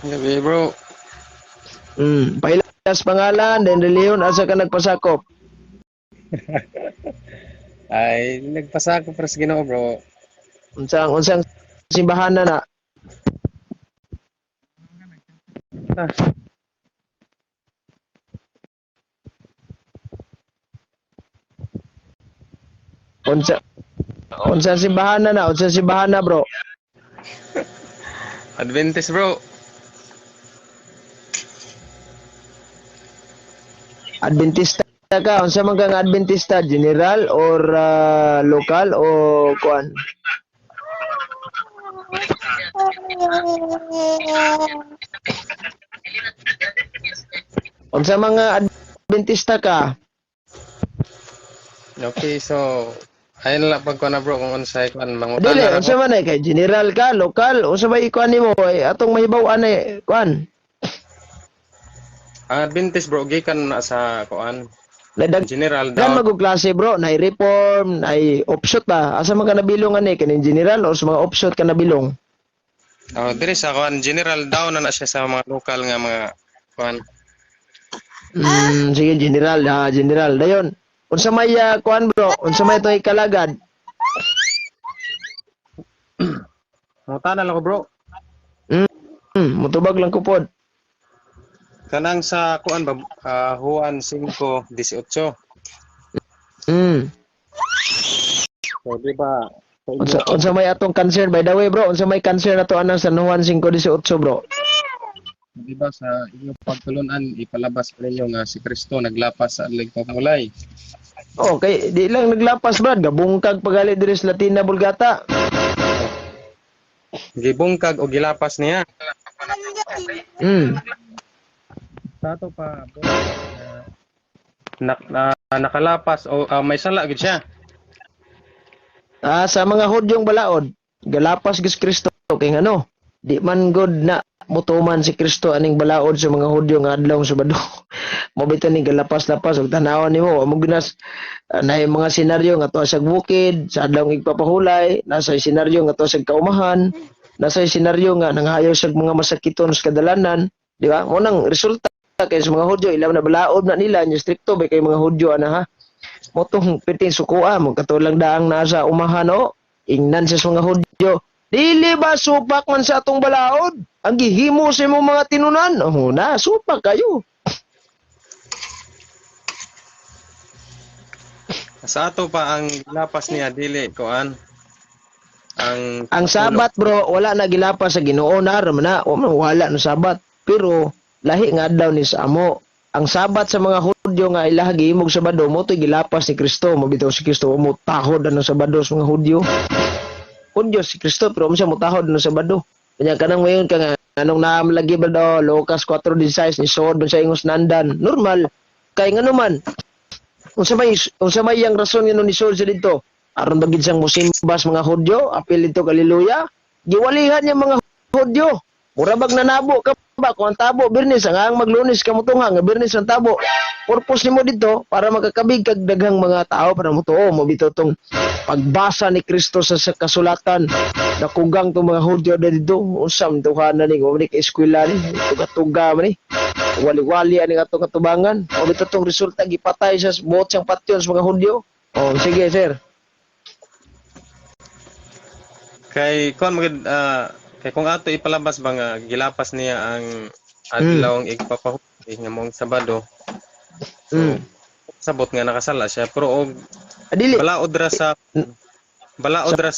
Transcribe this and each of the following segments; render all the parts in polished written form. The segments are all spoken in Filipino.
Gabi bro. Pahilas pangalan, then reliyon, asa ka nagpasakop? Ay, nagpasa ako para sa Ginoo bro. Unsang simbahan na. Ah, Unsa unsang simbahan na, unsang simbahan na, bro? Adventist bro. Adventista ka, unsa man kang Adventista, general or lokal o kuan? Unsa mga Adventista ka? Okay, so ayun lang pagko na bro kung unsay kuan Dili, mangutana ra ko. unsa man kay general ka, lokal, unsa ba ikuan nimo ay atong mahibaw-an kuan? Ang Adventist bro gikan na sa kuan. Nadag General Gan daw. magug klase bro, na reform, na offshoot ba? Asa man ka nabilong ani kaning general or sa mga offshoot ka nabilong? Oh, diri sa kuan general daw na siya sa mga lokal nga mga kuan. Sige general, general. Dayon. Unsa may kuan bro? Unsa may toy kalagad? Mangutana lang ko bro. Mutubag lang ko pod. Kanang sa kuan ba Juan 5:18. Mm. So di ba? Unsa may atong concern by the way bro? Unsa may concern ato anang San Juan 5:18 bro? Di ba sa inyong pagtulunan ipalabas pa ninyo nga si Kristo naglapas sa adlaw pagkaulay. Okay, di lang naglapas brad, gabungkag pagali diri sa Latina Bulgata. Gibungkag o gilapas niya. Mm. Sa ato pa bro, nakalapas o may sala gid siya. Sa mga Hudyong balaod, galapas gis Kristo kay ano? Di man god na mutuman si Kristo aning balaod sa mga Hudyo nga adlaw Sabado. Mobito ni galapas-lapas ug tanawon nimo mo ginas na mga senaryo nga tuwa sa bukid, sa adlaw igpapahulay, nasa senaryo nga tuwa sa kaumahan, nasa senaryo nga nanghayo sa mga masakiton sa kadalanan, di ba? Mo nang resulta kay sa mga Hudyo ilaw na balaod na nila, nya strikto ba kay mga Hudyo ana ha. Motong pitin sukua mo katulang daang nasa umahan o ingnan sa mga Hudyo. Dili ba supak man sa atong balaod? Ang gihimo sa imong mga tinunan. Oh, na supak kayo. Sa ato pa ang gilapas niya dili kuan Ang Sabat bro, wala na gilapas sa Ginoo na na wala na Sabat. Pero lahi nga daw ni sa amo. Ang Sabat sa mga Hudyo nga ilaha gihimog Sabado mo to'y gilapas ni Kristo. Mabitaw si Kristo mo tahod ano Sabado sa mga Hudyo. Hudyo si Kristo pero mo siya mutahod ano Sabado. Kanya kanang mayon ka nga anong naamlagi ba daw Lucas 4:16 ni Sod sa ingos nandan. Normal kay ngano man unsa may yang rason ngano ni Sod sa dito. Aron bagid sang musimbas mga Hudyo, apil dito kaliluya. Giwalihan niya mga Hudyo. Mura bag nanabo ka ba kung ang tabo birnis ang maglunis ka mutunga nga birnis ang tabo. Purpose nimo dito para makakabig kag daghang mga tao para mutuo mo bitaw tong pagbasa ni Kristo sa kasulatan nakugang tong mga Hudyo dito usam tuhanan ni mo ni eskwela ni tuga-tuga man ni wali-wali ani atong katubangan o bitaw tong resulta gipatay sa buot sang patyon sa mga Hudyo. Oh sige sir. kay kuan magid kay kung ato ipalabas ba nga gilapas niya ang adlaw ang igpapahuli nga mong Sabado. So sabot nga nakasala siya pero og Adili balaod ra sa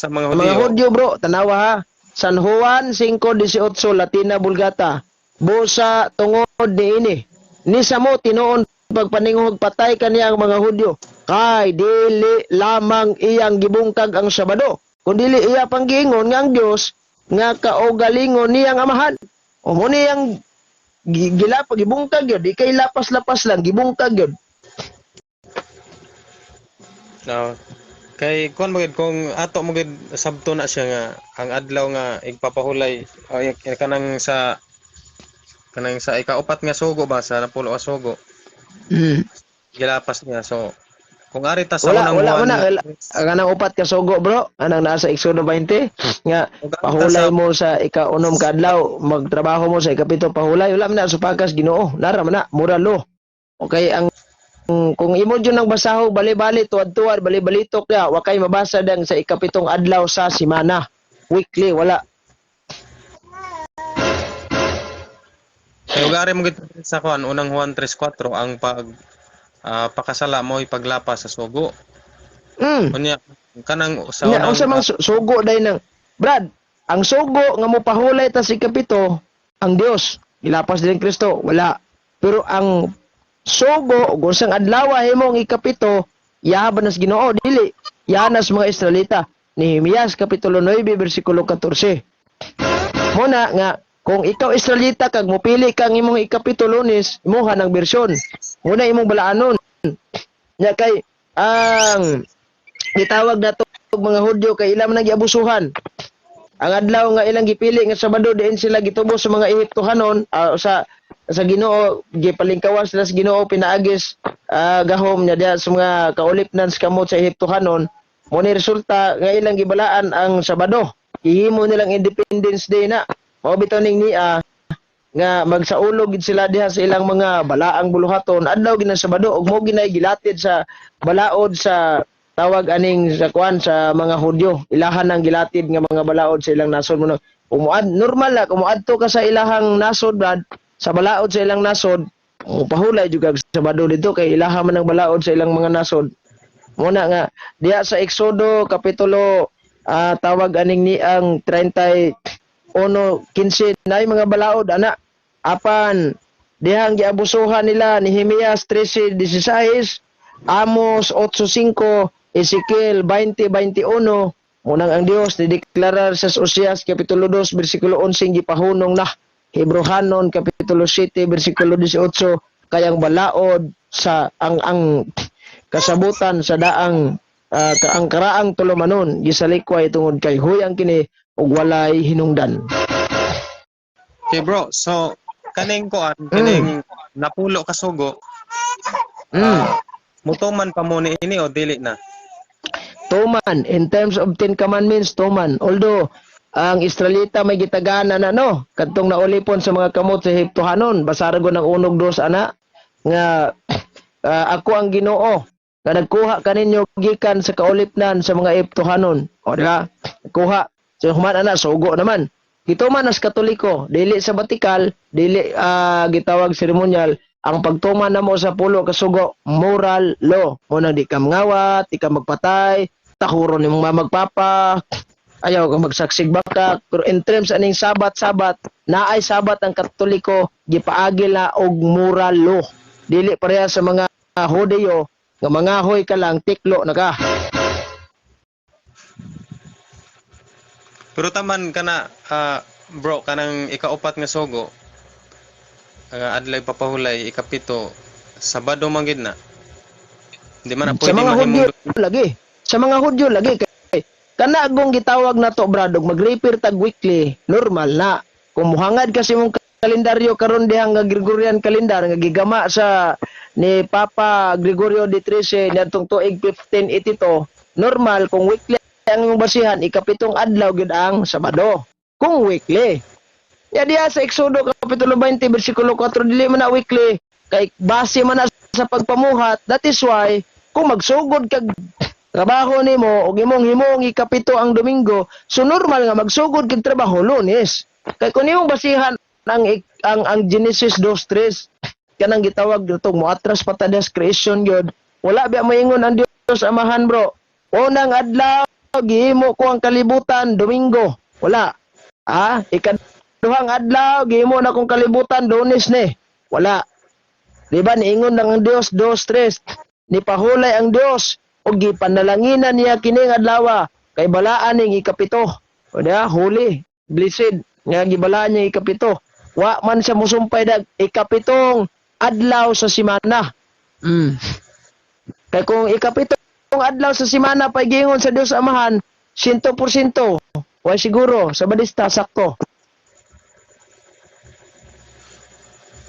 mga mga Hudyo. Hudyo bro, tanawa ha. San Juan 5:18 Latina Bulgata. Busa tungod niini. Ni sa mo tinuon pagpaningog patay kaniya ang mga Hudyo. Kay dili lamang iyang gibungkag ang Sabado, kundi iya pang giingon nga ang Dios nga kaugalingon niyang amahan. O mo niyang gilapag gibungkag yun, di kay lapas-lapas lang gibungkag yun. No. Kay kuan magid kung ato magid sabto na siya nga ang adlaw nga igpapahulay o kanang sa ikaupat nga sugo ba sa napulo ka sugo Mm. gilapas niya so Kung ari ta sa Wala unang man Juan, ang anang upat ka sugo bro, anang nasa Exodo 20 nga kung ari ta pahulay sa mo sa ika-unom ka adlaw, magtrabaho mo sa ikapito pahulay, wala man na supakas Ginoo, nara man na mura lo. Okay, ang kung imo jud nang basahog bali-bali tuad-tuad bali-balitok ya, wa kay mabasa dang sa ikapitong adlaw sa semana. Weekly wala. kay ug ari mo gid sa kuan unang Juan 3:4 ang pakasala mo ipaglapas sa sugo. Mm. Unya kanang sa Nya unang unsa mang sugo day nang Brad, ang sugo nga mo pahulay ta sa ikapito ang Dios, ilapas din Kristo, wala. Pero ang sugo ug unsang adlaw himong ikapito, yaban nas Ginoo dili. Yanas mga Israelita. Nehemias kapitulo 9 bersikulo 14. Muna nga kung ikaw Israelita kag mopili kang imong ikapito Lunes, imuha ng bersyon. Muna imong balaanon. Nya kay ang gitawag na to mga Hudyo kay ilang man giabusuhan. Ang adlaw nga ilang gipili nga Sabado diin sila gitubo sa mga Ehiptohanon sa Ginoo gipalingkawan sila sa Ginoo pinaagis gahom nya diha sa mga kaulipnan sa kamot sa Ehiptohanon. Mo ni resulta nga ilang gibalaan ang Sabado. Ihimo nilang Independence Day na. Mao bitaw ning niya nga magsaulog gid sila diha sa ilang mga balaang buluhaton adlaw gid ng Sabado ug mo ginay gilatid sa balaod sa tawag aning sa kuan sa mga Hudyo. Ilahan ang gilatid nga mga balaod sa ilang nasod mo. Umuad normal na kumuadto ka sa ilahang nasod Brad, sa balaod sa ilang nasod, pahulay juga sa Sabado dito kay ilahan man ang balaod sa ilang mga nasod. Muna nga diha sa Exodo kapitulo tawag aning ni ang 31:15 nay mga balaod ana apan dihang giabusuhan nila ni Nehemias 13:16, Amos 8:5, Ezekiel 20:21. Munang ang Dios nideklarar sa Osias kapitulo 2 bersikulo 11 gipahunong na Hebrehanon kapitulo 7 bersikulo 18 kayang balaod sa ang kasabutan sa daang ang karaang tulumanon gisalikway tungod kay huyang kini ug walay hinungdan. Okay bro, so kaning kuan kaning napulo ka sugo. Mutuman pa mo ni ini o dili na? Tuman, in terms of 10 commandments, tuman. Although, ang Israelita may gitagana na no, kadtong naulipon sa mga kamot sa Ehiptohanon, basaragon ng unog dos ana, nga ako ang Ginoo, nga nagkuha kaninyo gikan sa kaulipnan sa mga Ehiptohanon. O diba? Nagkuha. So, human ana, sugo naman. Gituman as Katoliko, dili sa batikal, dili gitawag seremonyal, ang pagtuman na mo sa pulo kasugo, moral law. Muna di ka mangawat, di ka magpatay, takuron ni mong magpapa, ayaw ka magsaksig baka. Pero in terms aning sabat, naay sabat ang Katoliko, gipaagil na og moral law. Dili pareha sa mga Hudyo, nga mangahoy ka lang, tiklo na ka. Pero taman kana bro kanang ikaupat nga sugo adlay papahulay ikapito Sabado man gid na. Di man na Sa pwede mga Hudyo mahimong lagi. Sa mga Hudyo lagi kay kana gong gitawag na to bradog mag-repair tag weekly, normal na. Kung muhangad kasi mong kalendaryo karon dihang nga Gregorian calendar nga gigama sa ni Papa Gregorio XIII niadtong tuig 1582, normal kung weekly ang imong basihan ikapitong adlaw gid ang Sabado. Kung weekly. Ya diha sa Exodo kapitulo 20 bersikulo 4 dili man na weekly kay base man na sa pagpamuhat. That is why kung magsugod kag trabaho nimo og imong himong ikapito ang Domingo, so normal nga magsugod kag trabaho Lunes. Kay kun imong basihan ang Genesis 2:3 kanang gitawag dito moatras patadas creation gyud. Wala ba moingon ang Dios Amahan bro. Unang adlaw gihimo ko ang kalibutan Domingo. Wala. Ikaduhang adlaw gihimo na kong kalibutan Lunes ni. Wala. Diba niingon lang ang Dios 2:3. Nipahulay ang Dios og gipandalanginan niya kining adlaw kay balaan ning ikapito. O diha huli, blessed nga gibalaan niya ikapito. Wa man siya musumpay dag ikapitong adlaw sa semana. Kay kung ikapitong adlaw sa semana pay gingon sa Dios Amahan 100%. Wa siguro sa badista sakto.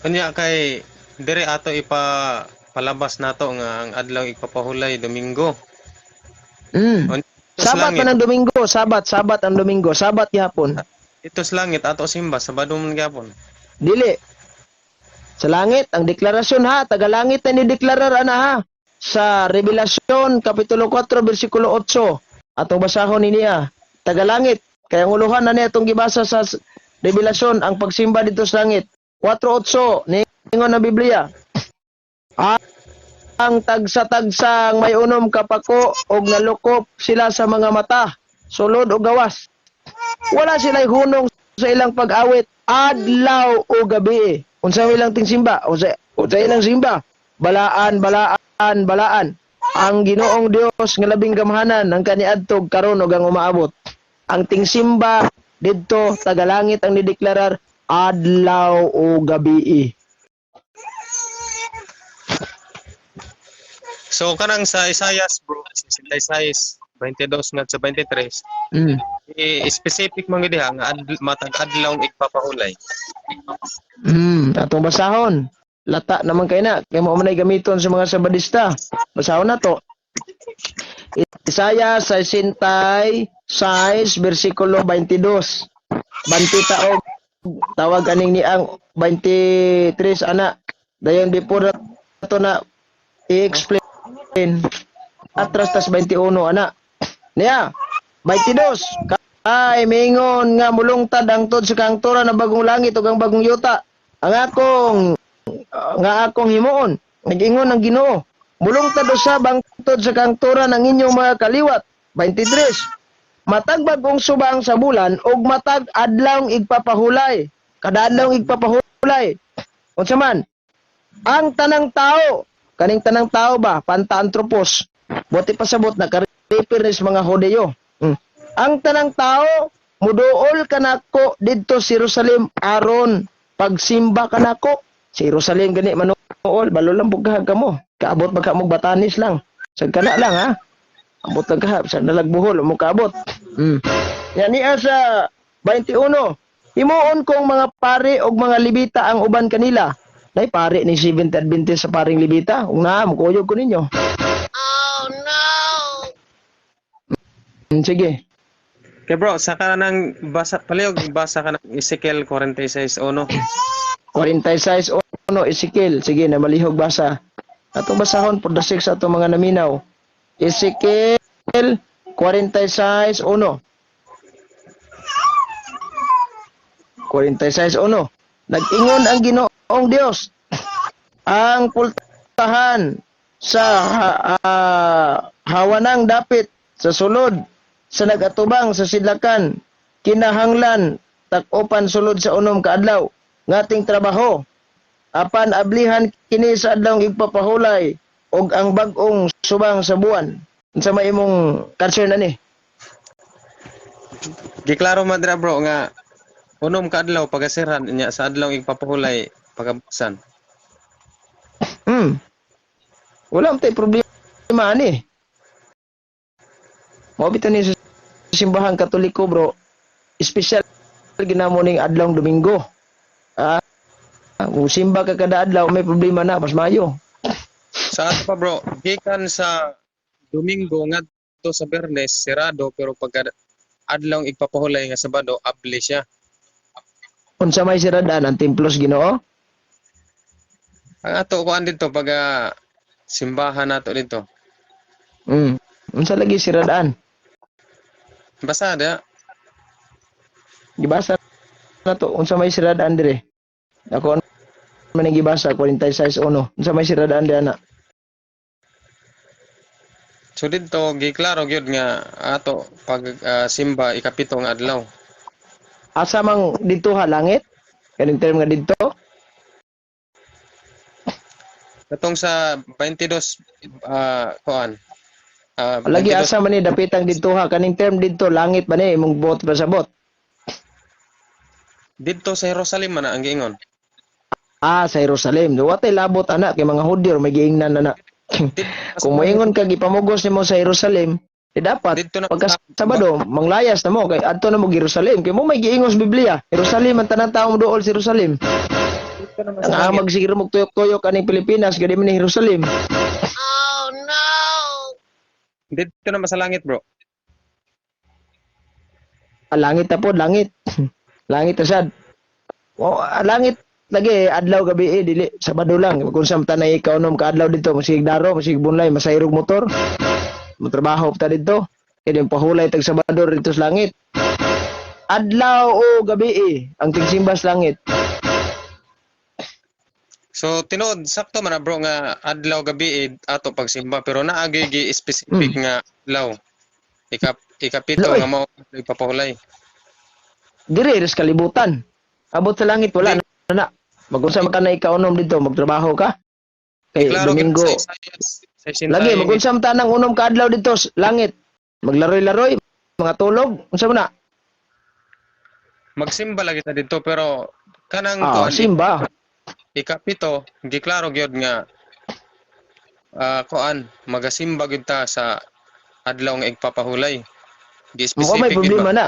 kanya kay dire ato palabas nato nga ang adlaw igpapahulay Domingo. Mm. Ito sa Sabat langit, man ang Domingo, sabat ang Domingo, sabat gihapon. ito sa langit ato simba Sabado man gyapon. Dili. Sa langit, ang deklarasyon ha, tagalangit na ni-deklarar ana ha. Sa Revelasyon, Kapitulo 4, versikulo 8. Atong basahon niya. Tagalangit. Kaya ang uluhan na niya itong gibasa sa Revelasyon, ang pagsimba dito sa langit. 4.8, ningon na Biblia. Ang tagsa-tagsang may unom kapako o nalukop sila sa mga mata, sulod o gawas. Wala sila'y hunong sa ilang pag-awit, adlaw o gabi. Unsa ilang tingsimba, unsa ilang simba. Balaan. Ang Ginoong Dios nga labing gamhanan ang kaniadtog karon ug ang umaabot. Ang tingsimba didto tagalangit ang nideklarar adlaw o gabi. So kanang sa Isaias bro, sa Isaias 22 nga sa 23, Mm. specific man gid diha nga matag adlaw igpapahulay. Atong basahon. Lata naman kay na. Kaya mo manay gamiton sa mga sabadista. Basahon na to. Isaiah 66, versikulo 22. Bantita og tawag aning ni ang 23 ana. Dayon di po to na i-explain. Atras tas 21 ana. Niya. 22. Ay mingon nga mulungtad ang tod sa kangtura na bagong langit ug ang bagong yuta. Ang akong himuon, nag-ingon ang Ginoo. Mulungtad usa bangtod sa kangtura ng inyong mga kaliwat. 23. Matag bagong subang sa bulan ug matag adlaw igpapahulay. Kada adlaw igpapahulay. Unsa man? Ang tanang tao, kaning tanang tao ba, panta-antropos. Buti pasabot na ka-refer mga Hudiyo. Ang tanang tao, muduol kanako didto sa Jerusalem aron pagsimba kanako. Sa Jerusalem gani manuol, balo lang bugahag kamo. Kaabot baka mo Batanis lang. Sa kana lang ha. Abot lang kahap sa Nalagbuhol mo kaabot. Yan niya sa 21. Himuon kong mga pare og mga libita ang uban kanila. Nay pare ni 70 Adventist sa paring libita. Ug naa mo kuyog ko ninyo. Oh no! Sige. Kay bro, sa kanang basa palihog basa ka ng Ezekiel 46:1. 46 Ezekiel. Sige na malihog basa. Atong basahon for the 6 atong mga naminaw. Ezekiel 46:1. 46:1. Nag-ingon ang Ginoong Dios ang pultahan sa hawanang dapit sa sulod sa nagatubang sa sidlakan kinahanglan tak-opan sulod sa unom ka adlaw ngating trabaho apan ablihan kini sa adlaw igpapahulay og ang bag-ong subang sa buwan. Unsa may imong concern ani? Giklaro man dira bro nga unom ka adlaw pagasiran nya sa adlaw igpapahulay pagabusan. Wala man tay problema ani. Mo bitaw ni sa simbahan Katoliko bro. Espesyal ginamo ning adlaw Domingo. Simba ka kada adlaw may problema na mas mayo. Sa ato pa bro, gikan sa Domingo ngadto sa Biyernes sirado pero pag adlaw igpapahulay nga Sabado abli siya. Unsa may siradan ang templos Ginoo? Ang ato kuan dito pag simbahan nato dito. Unsa lagi siradan? Basa da. Gibasa na to unsa may siradan dire. Ako man gibasa 46:1. Unsa may siradan di ana? So dito giklaro gyud nga ato pag simba ikapito nga adlaw. Asa mang dito ha langit? Kaning term nga dito? Katong sa 22 kuan. Lagi asa man ni dapitang dito ha kaning term dito langit ba ni imong bot pasabot? Dito sa Jerusalem man ang giingon. Sa Jerusalem. Watay labot ana kay mga Hudyo may giingnan ana. Kung moingon ka gipamugos nimo sa Jerusalem, dapat Dito na pagka Sabado manglayas na mo kay adto na mo Jerusalem kay mo may giingos Biblia. Jerusalem ang tanang tawo mo duol sa Jerusalem. Dito naman sa Ang langit. amag siguro magtuyok-tuyok kaning Pilipinas, gadi man ni Jerusalem. Oh no! Dito naman sa langit, bro. Langit na po, langit. Langit na sad. O, langit lagi adlaw gabi dili Sabado lang kung samta na ikaw nom ka adlaw dito masig daro masig bunlay masayrog motor mo trabaho ta dito kaya yung pahulay tag Sabado dito sa langit adlaw o gabi ang tigsimbas langit. So tinuod sakto man na bro nga adlaw gabi ato pagsimba pero naagi gi specific nga adlaw. Ikapito Loy. nga mao ipapahulay. Diri res kalibutan abot sa langit wala na magunsa man ka na ikaw nom dito magtrabaho ka kay Klaro Domingo gid sa science. Sa science lagi magunsa man ta nang unom ka adlaw dito sa langit maglaroy-laroy mga tulog unsa man na magsimba lagi ta dito pero kanang simba ikapito giklaro gyud nga kuan magasimba gyud ta sa adlaw nga igpapahulay. Di mo may specific problema na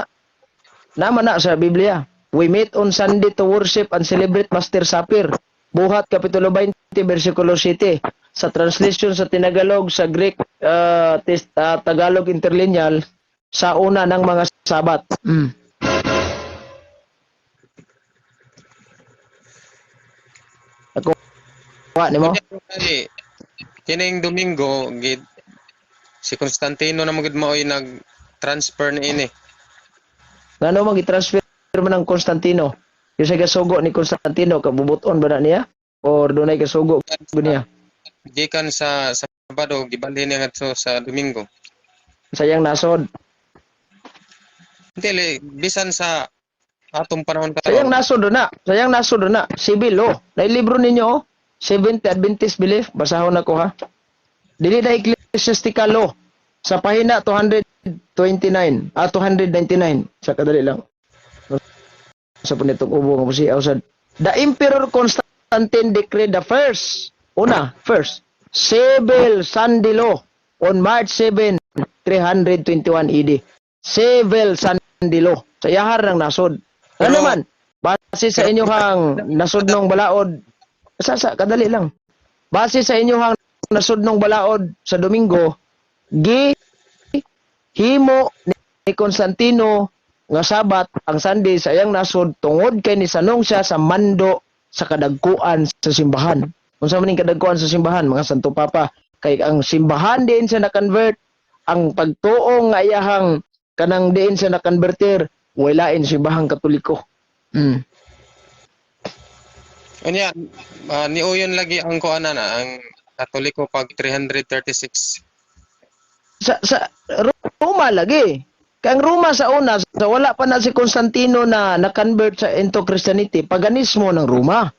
naman na sa Biblia. We meet on Sunday to worship and celebrate Master Supper. Buhat Kapitulo 20, versikulo 7. Sa translation sa Tinagalog, sa Greek, Tagalog interlineal, sa una ng mga Sabat. Ako, ni mo? Kining Domingo gid si Constantino na magud maoy nag-transfer ni ini. Ngano mag-transfer man ng Constantino? Yung sa kasugo ni Constantino, kabubuton ba na niya? O dunay kasugo ba niya? Gikan sa Sabado gibalhin niya ngadto sa Domingo. Sayang nasod. Dili bisan sa atong panahon Sayang karon. nasod na. Sayang nasod na. Sibil, oh. Na libro ninyo, oh. Seventh Adventist Belief. Basahon ako, ha. Dili na ecclesiastical law. Sa pahina 229. 299. Sa kadali lang. Sa punitong ubo nga siya usad. The Emperor Constantine decreed the first civil Sunday law on March 7, 321 AD. Civil Sunday law. Sa yahar ng nasod. Ano Pero- naman? Base sa inyong nasudnong balaod. Kadali lang. Base sa inyong nasudnong balaod sa Domingo, himo ni Constantino nga Sabat ang Sunday sa iyang nasod tungod kay nisanong siya sa mando sa kadagkuan sa simbahan. Unsa man ning kadagkuan sa simbahan, mga Santo Papa, kay ang simbahan din siya na-convert, ang pagtuong nga iyahang kanang diin siya na-converter, walain simbahang Katoliko. Unya niuyon lagi ang kuan na ang Katoliko pag 336. Sa Roma lagi. Kang Roma sa una, sa wala pa na si Constantino na na-convert sa into Christianity, paganismo ng Roma.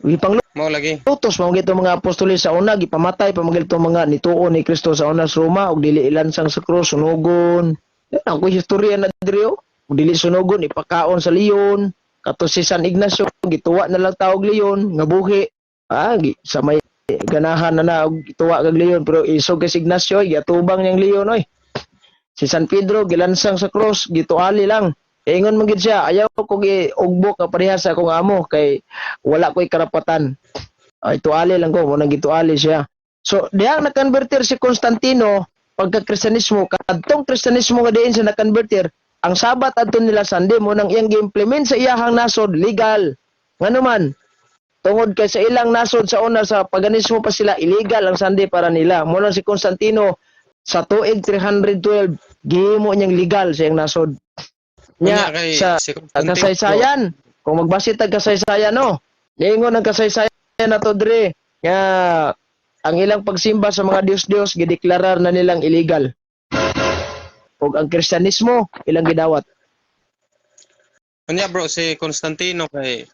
Ipang Mao lagi. lutos mga gito mga apostolis sa una, gipamatay pa mga gito mga nituo ni Kristo sa una sa Roma, og dili ilansang sa krus, sunugon. Yan ako historia na diri, og dili sunugon, ipakaon sa leon, kato si San Ignacio, gituwa na lang tawag leon, nga buhi. Sa may ganahan na og gituwa kag leon, pero isog kay si Ignacio, giatubang niyang leon, oy. Si San Pedro gilansang sa cross, gituali lang. Ingon man gid siya, ayaw ko giugbok ka pareha sa akong amo kay wala ko'y karapatan. Ay tuali lang ko, mo nang gituali siya. So, diyang na-converter si Constantino pagka-Kristiyanismo, kadtong Kristiyanismo nga diin siya na-converter, ang Sabat adto nila Sunday mo nang iyang gi-implement sa iyahang nasod legal. Ngano man, tungod kay sa ilang nasod sa una sa paganismo pa sila illegal ang Sunday para nila. Mo nang si Constantino sa tuig 312 gihimo niyang legal sa iyang nasod. Unya Nya kay sa si Constantino- kasaysayan, kung magbase tag kasaysayan no, niingon ang kasaysayan nato dre nga ang ilang pagsimba sa mga Dios-Dios gideklarar na nilang illegal. Ug ang Kristyanismo ilang gidawat. Unya bro si Constantino kay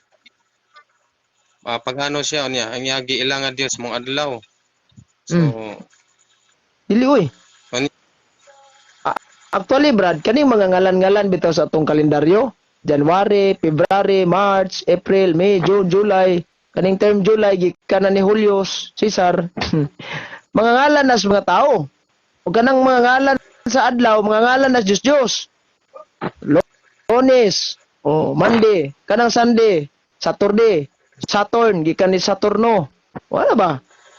pagano siya unya ang yagi ilang nga Dios mong adlaw. So Dili oy. unya, Actually, Brad, kaning mga ngalan-ngalan bitaw sa atong kalendaryo, January, February, March, April, May, June, July, kaning term July, gikan na ni Julius, Caesar, mga ngalan nas mga tao. O kanang mga ngalan sa adlaw, mga ngalan nas Diyos. Lunes, Monday, kanang Sunday, Saturday, Saturn, gikan ni Saturno. Wala ba?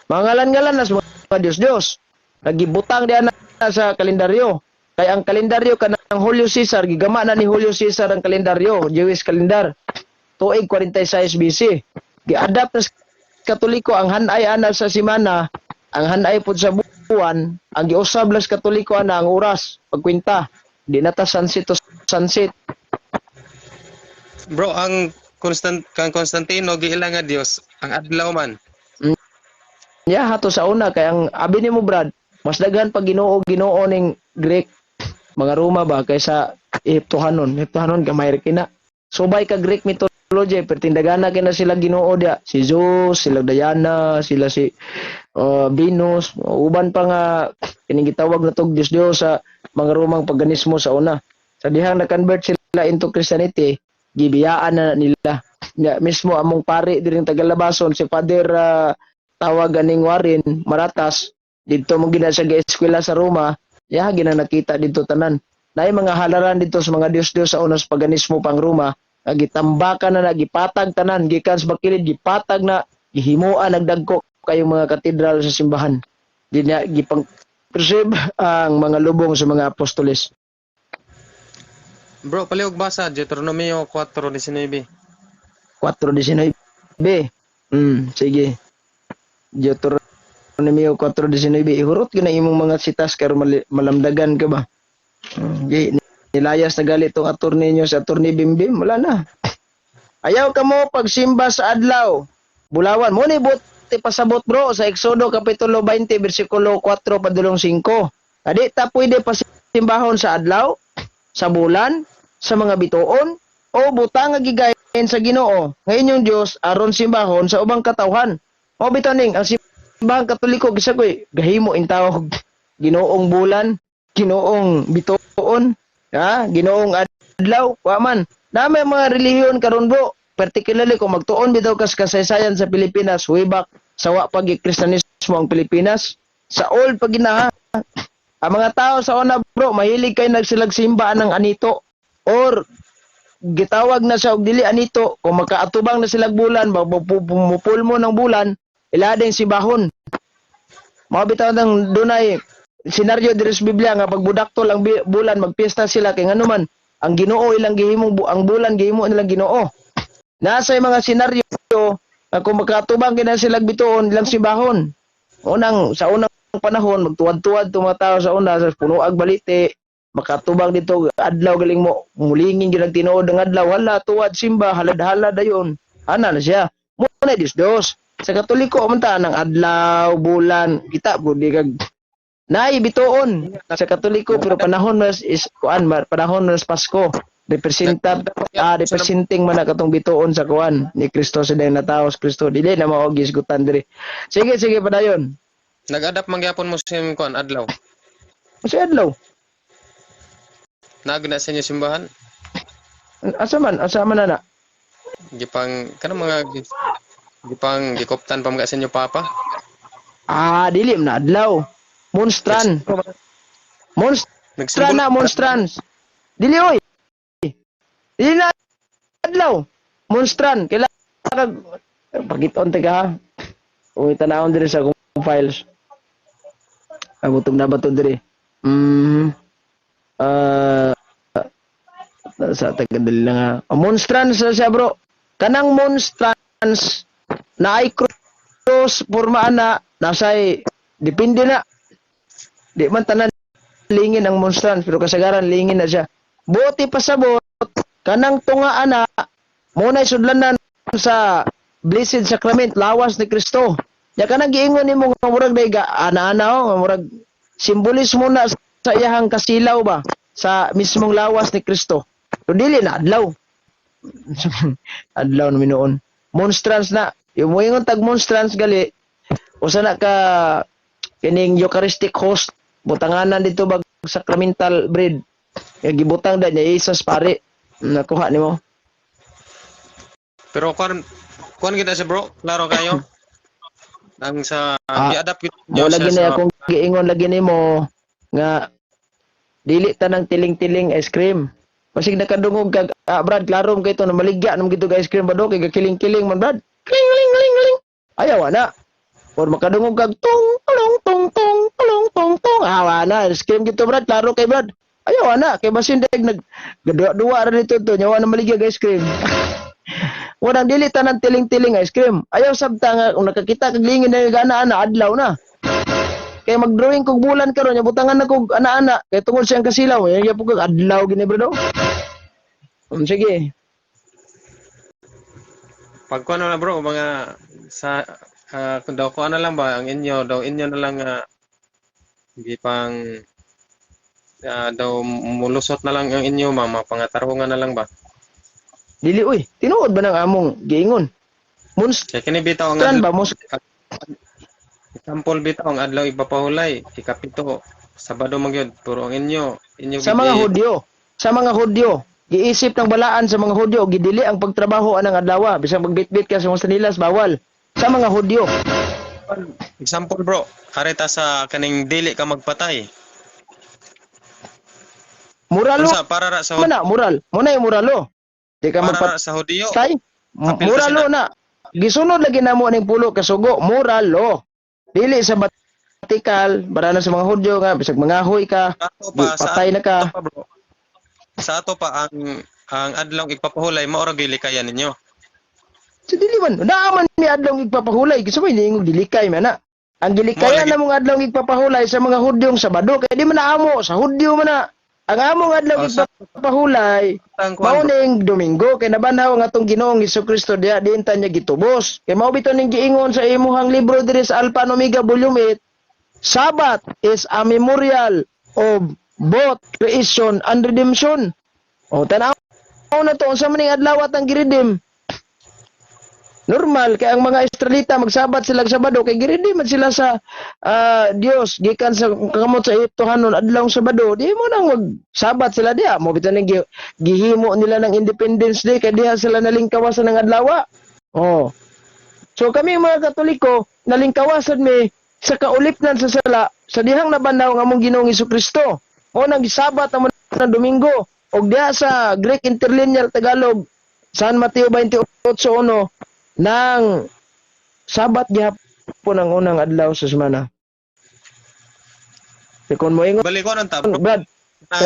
Mangalan-ngalan na sa mga Diyos-Diyos. Nagibutang diyan na sa kalendaryo. Kaya ang kalendaryo kanang Julio Caesar, gigama na ni Julio Caesar ang kalendaryo, Jewish calendar. Tuig 46 BC. Gi-adapt na sa Katoliko ang hanay ana sa simana, ang hanay pud sa buwan, ang giusab las Katoliko ana ang oras, pagkwenta. Di na ta sunset to sunset. Bro, ang kang Constantino giila nga Dios, ang adlaw man. Ya hato sa una kay ang abi nimo Brad, mas daghan pag Ginoo ning Greek mga Roma ba kaysa Ehiptohanon. Ehiptohanon gamay ra kina. Subay ka Greek mythology pertindagana kina sila Ginoo dia. Si Zeus, sila Diana, sila si Venus, uban pa nga kining gitawag na tog Dios sa mga Romang paganismo sa una. Sa dihang na-convert sila into Christianity, gibiyaan na nila. Ya, mismo among pari diring Tagalabason si Father tawag aning Warren Maratas dito mo gina sa eskwela sa Roma, ya gina nakita dito tanan. Naay mga halaran dito sa mga Dios-Dios sa unas paganismo pang Roma, gitambakan na gipatag tanan gikan sa bakilid gipatag na gihimuan nagdagko kayong mga katedral sa simbahan. Di niya gipang preserve ang mga lubong sa mga apostoles. Bro, palihog basa Deuteronomio 4:19. 4:19. Sige. Deuteronomio 4:19. Ihurot ko na imong mga sitas karon malamdagan ka ba? Nilayas na gali itong attorney nyo sa attorney Bimbim. Wala na. Ayaw ka mo pagsimba sa adlaw. Bulawan. Muna buti pasabot bro sa Exodo Kapitulo 20 versikulo 4 padulong 5. Adi ta pwede pasimbahon sa adlaw, sa bulan, sa mga bituon, o butang nga gigayon sa Ginoo. Ngayon yung Dios aron simbahon sa ubang katawhan. O bitaning ang simbahang Katoliko gisagoy gahimo in tawag Ginoong bulan, Ginoong bituon, Ginoong adlaw, wa man. Na may mga relihiyon karon bro, particularly kung magtuon bitaw kas kasaysayan sa Pilipinas, way back sa wa pag Kristiyanismo ang Pilipinas, sa old pag ginaha. Ang mga tao sa una bro, mahilig kay nagsilagsimba ng anito or gitawag na sa og dili anito kung makaatubang na silang bulan, mupulmo ng bulan, ilading sibahon. Mao bitaw nang dunay senaryo diri sa Biblia nga pagbudaktol ang bulan magpiesta sila kay nganuman ang Ginoo ilang gihimo ang bulan gihimo nilang Ginoo. Nasa mga senaryo kung makatubang kina sila bituon ilang sibahon. Sa unang panahon magtuwad-tuwad tong mga tao sa una sa punuag balite makatubang dito adlaw galing mo mulingin gyud ang tinuod ng adlaw hala tuwad simba halad-halad dayon ana na siya mo na Dios sa Katoliko man ta ng adlaw bulan kita gudi kag nay bituon sa Katoliko pero panahon mas is kuan panahon mas Pasko representing man na katong bituon sa kuan ni Kristo sa dayang natawo sa Kristo dili na mao gisgutan diri sige padayon Nag-adapt man gyapon mo sa kuan adlaw. sa adlaw Naagna sa inyo simbahan. asa man na Gipang kanang mga gipang gikoptan pa mga sa inyo papa. Dili na adlaw. Monstran na monstrans. Dili oy. Dili na adlaw. Monstran kailangan pagiton ta ka. Uy tanawon diri sa akong files. Agutog na ba to diri? Sa tagadali lang monstrans siya bro. Kanang monstrans na ay cross pormaan na nasay depende na di man tanan lingin ang monstrans pero kasagaran lingin na siya buti pasabot kanang tunga ana mo na sudlanan sa Blessed Sacrament lawas ni Kristo ya kanang giingon nimo nga murag dayga ana-ana murag simbolismo na sa iyahang kasilaw ba sa mismong lawas ni Kristo pero dili na adlaw adlaw na minuon monstrans na yung moingon tag monstrans gali usa na ka kining Eucharistic host butanganan dito bag sacramental bread gibutang da niya Jesus pare nakuha nimo Pero kuan kita sa bro, klaro kayo. Ang sa i-adapt mo lagi na akong giingon lagi nimo nga dili tanang tiling-tiling ice cream. Pasig nakadungog kag Brad klaro mo kay to na maligya namo gito ice cream ba do kay kiling-kiling man Brad. Kling, ling, ling, ling. Ayaw na. Or makadungog kag tong, tong, tong, tong. Awa na. Scream gito, Brad. Klaro kay Brad. Ayaw na. Kay basin deg nagdua-dua ra dito to. Nyawa na maligya ice cream. Walang dili tanan tiling-tiling ice cream. Ayaw sabta nga kung nakakita kag lingin na gana-ana adlaw na. Kaya mag-drawing kog bulan karon nya butangan na kog ana-ana kay tungod siyang kasilaw. Ya po kag adlaw gini bro. Sige. Pagkuan na bro, mga sa kung daw ko ano lang ba ang inyo na lang gipang daw mulusot na lang ang inyo mama pangatarungan na lang ba. Dili uy, tinuod ba ng among giingon? Kaya kini bitaw ang Saan ba mo example bitaw ang adlaw ipapahulay ikapito Sabado magyud puro ang inyo sa mga Hudyo, giisip ng balaan sa mga Hudyo gidili ang pagtrabaho anang adlaw bisag magbitbit ka sa mga sanilas bawal sa mga Hudyo. Example bro, kareta sa kaning dili ka magpatay. Muralo. Para ra sa Mana mural? Muna yung muralo. Di ka para ra sa Hudiyo. Tay. Muralo na. Gisunod lagi namo ning pulo ka sugo, muralo. Dili sa batikal, bara na sa mga Hudyo nga bisag mangahoy ka, patay na ka. Sa ato pa ang adlaw ipapahulay mao ra gilikayan ninyo. Sa dili man, naaman mi adlaw igpapahulay kasi may niingog dilikay man na. Ang gilikayan na mong adlaw igpapahulay sa mga Hudyong Sabado kay di man naamo sa Hudyo man na. Ang among adlaw igpapahulay mao ning Domingo kay nabanhaw ang atong Ginoong Hesukristo diha diin tanya gitubos. Kay mao bitaw ning giingon sa imuhang libro diri sa Alpha and Omega volume 8, Sabbath is a memorial of both creation and redemption. O tanaw na to unsa man ning adlaw ang giredeem. Normal kay ang mga Israelita magsabat sila Sabado kay giredeem man sila sa Dios gikan sa kamot sa Ehiptohanon adlaw Sabado. Di mo nang magsabat sila diha. Mo bitaw ning gihimo nila ng Independence Day kay diha sila nalingkawasan ng adlaw. Oh. So kami mga Katoliko nalingkawasan mi sa kaulipnan sa sala sa dihang nabandaw nga among Ginoong Hesukristo. O nang gisabat naman ng Domingo og diha sa Greek Interlinear Tagalog San Mateo 28:1 nang Sabat gihapon ang unang adlaw sa semana. Kung mo ingon Balikon ang tabro. Brad.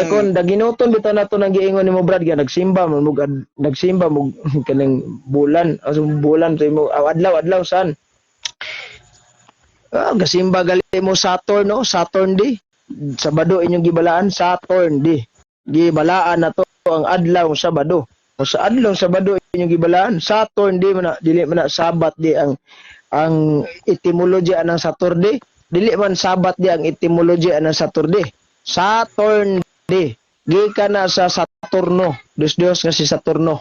Kung daginoton bitaw nato nang giingon nimo Brad nga nagsimba mo kanang bulan, aso bulan sa imo adlaw san. Gasimba gali mo Saturn no, Saturn di. Sabado inyong gibalaan Saturn di. Gibalaan nato ang adlaw Sabado. O sa adlaw Sabado inyong gibalaan Saturn di man dili man Sabat di ang etymology ng Saturday. Dili man Sabat di ang etymology ng Saturday. Saturn di. Gikan na sa Saturno. Dios nga si Saturno.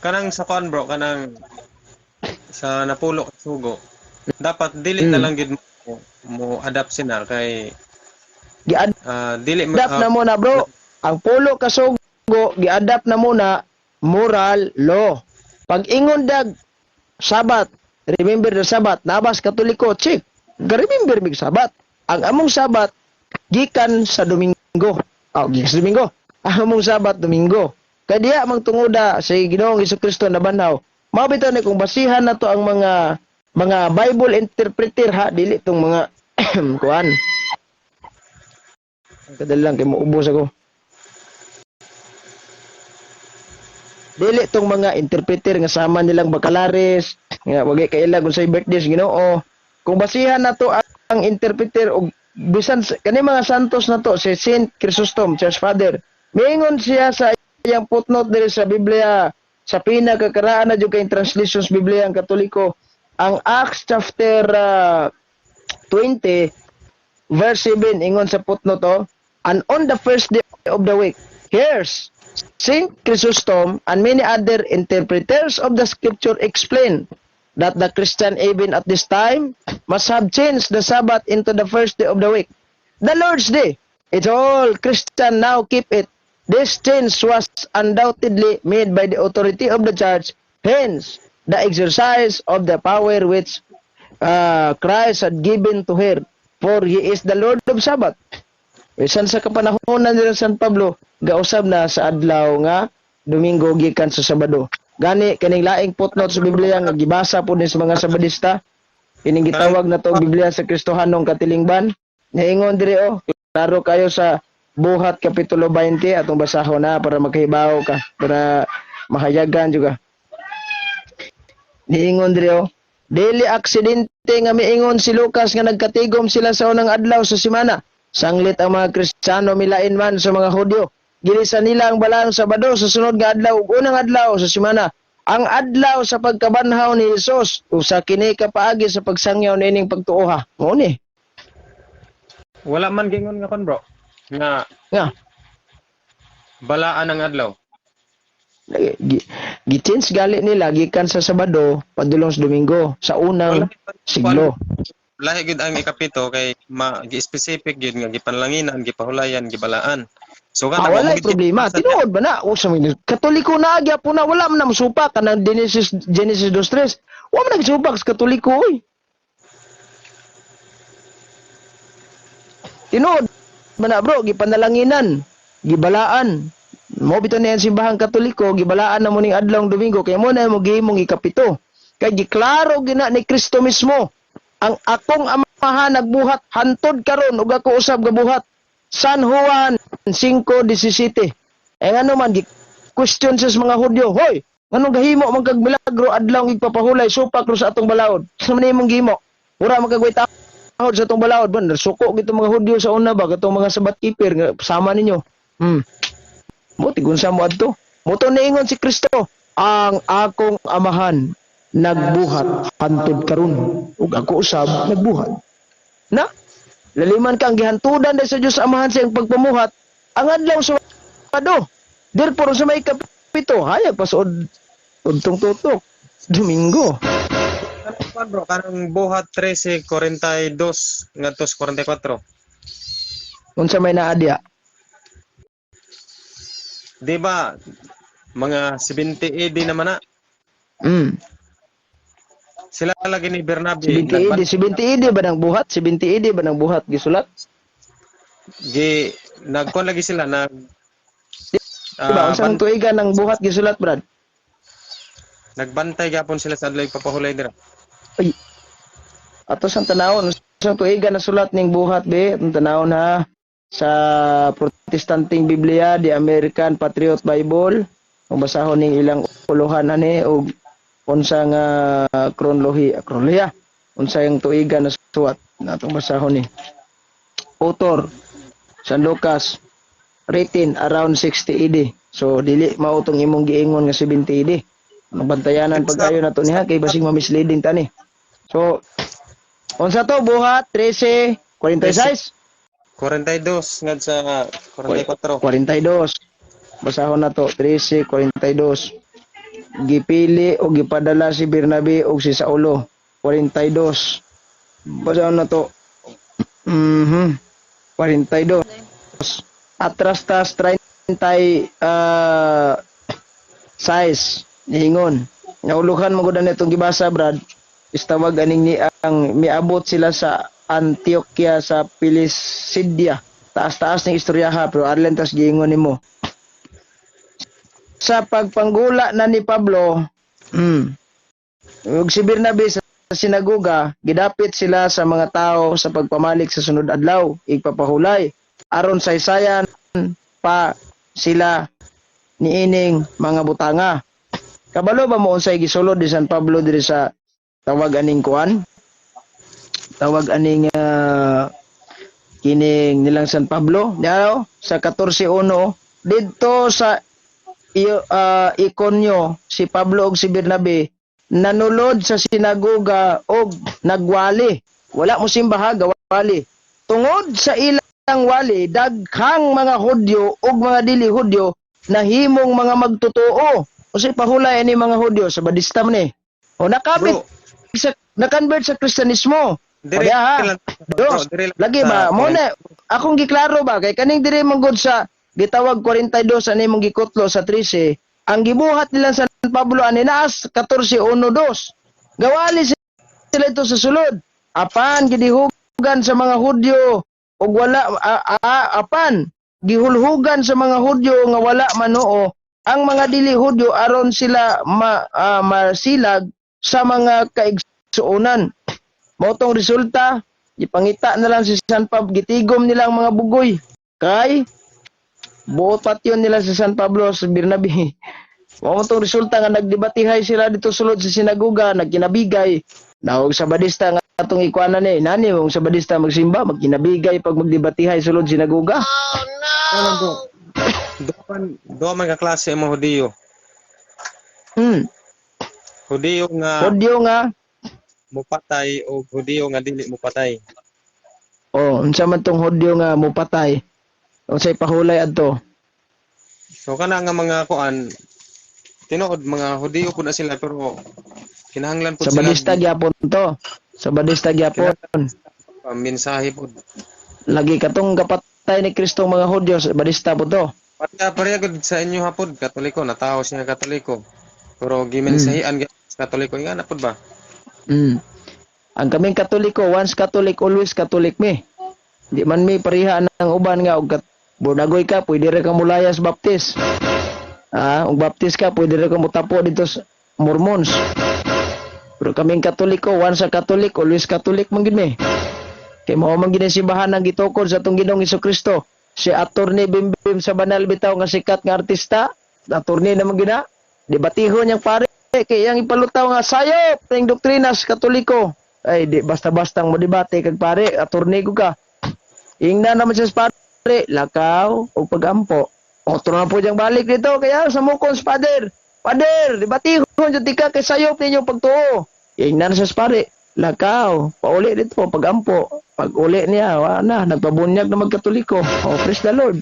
Kanang sa kon bro, kanang sa napulo ka sugo. Dapat dili na lang gid mo adapt sina kay dili Gi-adapt na muna bro. Ang pulo ka sugo gi-adapt na muna moral law. Pag ingon dag Sabat, remember the Sabat, nabas Katoliko, check. Remember mig Sabat. Ang among Sabat gikan sa Domingo. Gikan sa Domingo. Ang among Sabat Domingo. Kaya mang tungoda sa Ginoong Hesukristo na banhaw. Mao bitaw ni kung basihan na to ang mga Bible interpreter ha, dili tong mga kuan. Kadalang kay moubos ako. Dili tong mga interpreter nga sama nilang bakalares, nga wagi kaila kung sa birthday Ginoo. Kung basihan na to ang interpreter og bisan kani mga santos na to si Saint Chrysostom, Church Father. Miingon siya sa iyang footnote diri sa Biblia sa pinakakaraan na jud kay translations Biblia ang Katoliko, ang Acts chapter 20 verse 7 ingon sa footnote to, and on the first day of the week, here's Saint Chrysostom and many other interpreters of the scripture explain that the Christian even at this time must have changed the Sabbath into the first day of the week, the Lord's Day. It's all Christian now keep it. This change was undoubtedly made by the authority of the church, hence the exercise of the power which Christ had given to her, for he is the Lord of Sabbath. Bisan sa kapanahonan nila San Pablo, gausab na sa adlaw nga Domingo gikan sa Sabado. Gani kaning laing footnote sa Biblia nga gibasa po ni sa mga Sabadista. Kining gitawag na to Biblia sa Kristohanong Katilingban. Naingon diri klaro kayo sa Buhat Kapitulo 20 atong basahon na para makahibaw ka, para mahayagan juga. Niingon diri dili aksidente nga miingon si Lucas nga nagkatigom sila sa unang adlaw sa semana. Sanglit ang mga Kristiyano milain man sa mga Hudyo. Gilisan nila ang balang Sabado sa sunod nga adlaw ug unang adlaw sa semana. Ang adlaw sa pagkabanhaw ni Hesus usa kini kapaagi sa pagsangyaw nining pagtuoha. Mao ni. Wala man gingon nga kon bro. Nga balaan ang adlaw. Gitins gali nila gikan sa Sabado padulong sa Domingo sa unang siglo. Lahi gid ang ikapito kay gi-specific gid nga gipanlanginan, gipahulayan, gibalaan. So wala problema. Tinuod ba na? O sa mga Katoliko na agya po na wala man na masupak kanang Genesis 2:3. Wala man nagsupak sa Katoliko oy. Tinuod ba na bro, gipanalanginan, gibalaan. Mo bitaw niya simbahang Katoliko, gibalaan na mo ning adlawng Domingo kay mo na mo gihimong ikapito. Kay giklaro gina ni Kristo mismo ang akong amahan nagbuhat hantod karon ug ako usab gabuhat. San Juan 5:17. Ano man question sa mga Hudyo, hoy, nganong gahimo man kag milagro adlaw igpapahulay supak ro sa atong balaod. Sa man imong gihimo? Ura magagway tahod sa atong balaod ban suko gito mga Hudyo sa una ba katong mga sabat keeper nga sama ninyo. Mo tigunsa mo adto. Mo to niingon si Kristo, ang akong amahan nagbuhat hantod karon ug ako usab nagbuhat. Na laliman kang gihantudan dahil sa Diyos Amahan sa iyang pagpamuhat, ang adlaw sa Sabado. Therefore, sa may kapito, hayag pasod untong tutok. Domingo. Ano bro, kanang Buhat 13:42 ngadto sa 44. Unsa may naadya? Di ba mga 70 AD naman na? Sila lagi ni Bernabe 70 AD ba nang buhat? 70 AD ba nang buhat gisulat? Nagkuan lagi sila Diba, unsang tuigan ng buhat gisulat, Brad? nagbantay gapon sila sa adlaw papahulay dira. Ay. Ato sang tanawon, unsang tuigan na sulat ning buhat be? Atong tanawon ha sa Protestanting Biblia, the American Patriot Bible. Kung basahon ning ilang puluhan ani og unsa nga kronolohiya. Unsa yung tuigan na suwat natong basahon ni. Author San Lucas, written around 60 AD. So dili mao tong imong giingon nga 70 AD. Mabantayanan pag-ayo nato niha kay basing ma-misleading tani. So unsa to buhat 13:46? 42 ngad sa 44. 42. Basahon na to 13:42. Gipili o gipadala si Bernabe o si Saulo. 42. Basahon na to. 42. Atrastas 36 niingon. Nauluhan mo gud nitong gibasa, Brad. Istawag aning ni ang miabot sila sa Antioquia sa Pisidia. Taas-taas ng istoryaha pero arlen tas giingon nimo. Sa pagpanggula na ni Pablo, ug si Bernabe sa sinagoga, gidapit sila sa mga tao sa pagpamalik sa sunod adlaw, igpapahulay aron saysayan pa sila niining mga butanga. Kabalo ba mo unsay gisulod ni San Pablo diri sa tawag aning kuan? Tawag aning kining nilang San Pablo, diaw sa 14:1 didto sa Ikonyo si Pablo ug si Bernabe nanulod sa sinagoga og nagwali. Wala mo simbaha gawali. Tungod sa ilang wali, daghang mga Hudyo ug mga dili Hudyo nahimong mga magtotoo. Unsay pahulay ani mga Hudyo sa badista man ni. O nakonvert sa Kristyanismo. Dire lagi ba mo na akong giklaro ba kay kaning dire manggod sa gitawag 42 ani mong gikutlo sa 13. Ang gibuhat nila sa San Pablo ani naas 14:1-2. Gawali sila ito sa sulod. Apan gidihugan sa mga Hudyo ug wala apan gihulhugan sa mga Hudyo nga wala manoo ang mga dili Hudyo aron sila masilag sa mga kaigsuonan. Mao tong resulta, ipangita na lang si San Pablo, gitigom nila ang mga bugoy kay buot patyon nila si San Pablo sa Bernabe. Mao tong resulta nga nagdebatihay sila dito sulod sa sinagoga, nagkinabigay. Naog sabadista nga atong ikuanan ni nani mong sabadista magsimba, magkinabigay pag magdebatihay sulod sinagoga. Ano bro? Doon man ka klase mo Hudiyo. Hudiyo nga mupatay o Hudiyo nga dili mupatay. Oh, unsa man tong Hudyo nga mupatay? Unsay pahulay adto? So kana nga mga kuan tinuod mga Hudiyo pud na sila pero kinahanglan pud Sa badista gyapon to. Sa badista gyapon. Mensahe pud. Lagi katong kapatay ni Kristo mga Hudyo sa badista po to. Pareha gud sa inyo hapon Katoliko natawo siya Katoliko. Pero gimensahian sa Katoliko nga na pud ba? Ang kaming Katoliko, once Catholic always Catholic me. Di man mi pareha ang uban nga og budagoy ka pwede ra ka mulayas baptis. Og baptis ka pwede ra ka mutapo dito sa Mormons. Pero kaming Katoliko, once Catholic always Catholic man gid mi. Kay mao man gid simbahan ang gitukod sa atong Ginoong Hesukristo. Si Attorney Bimbim sa Banal bitaw nga sikat nga artista, attorney naman gina. Debatihon yang pare kay yang ipalutaw nga sayop ning doktrina sa Katoliko. Ay di basta-bastang mo debate kag pare, attorney ko ka. Ingna naman siya sa pare, lakaw o pagampo. Otro na po diyang balik dito kaya sa mukon sa pader. Pader, debatihon jud tika kay sayop ninyo pagtuo. Ingna na siya sa pare, lakaw, pauli dito pagampo. Pag uli niya, na, nagpabunyag na magkatoliko. Oh, praise the Lord.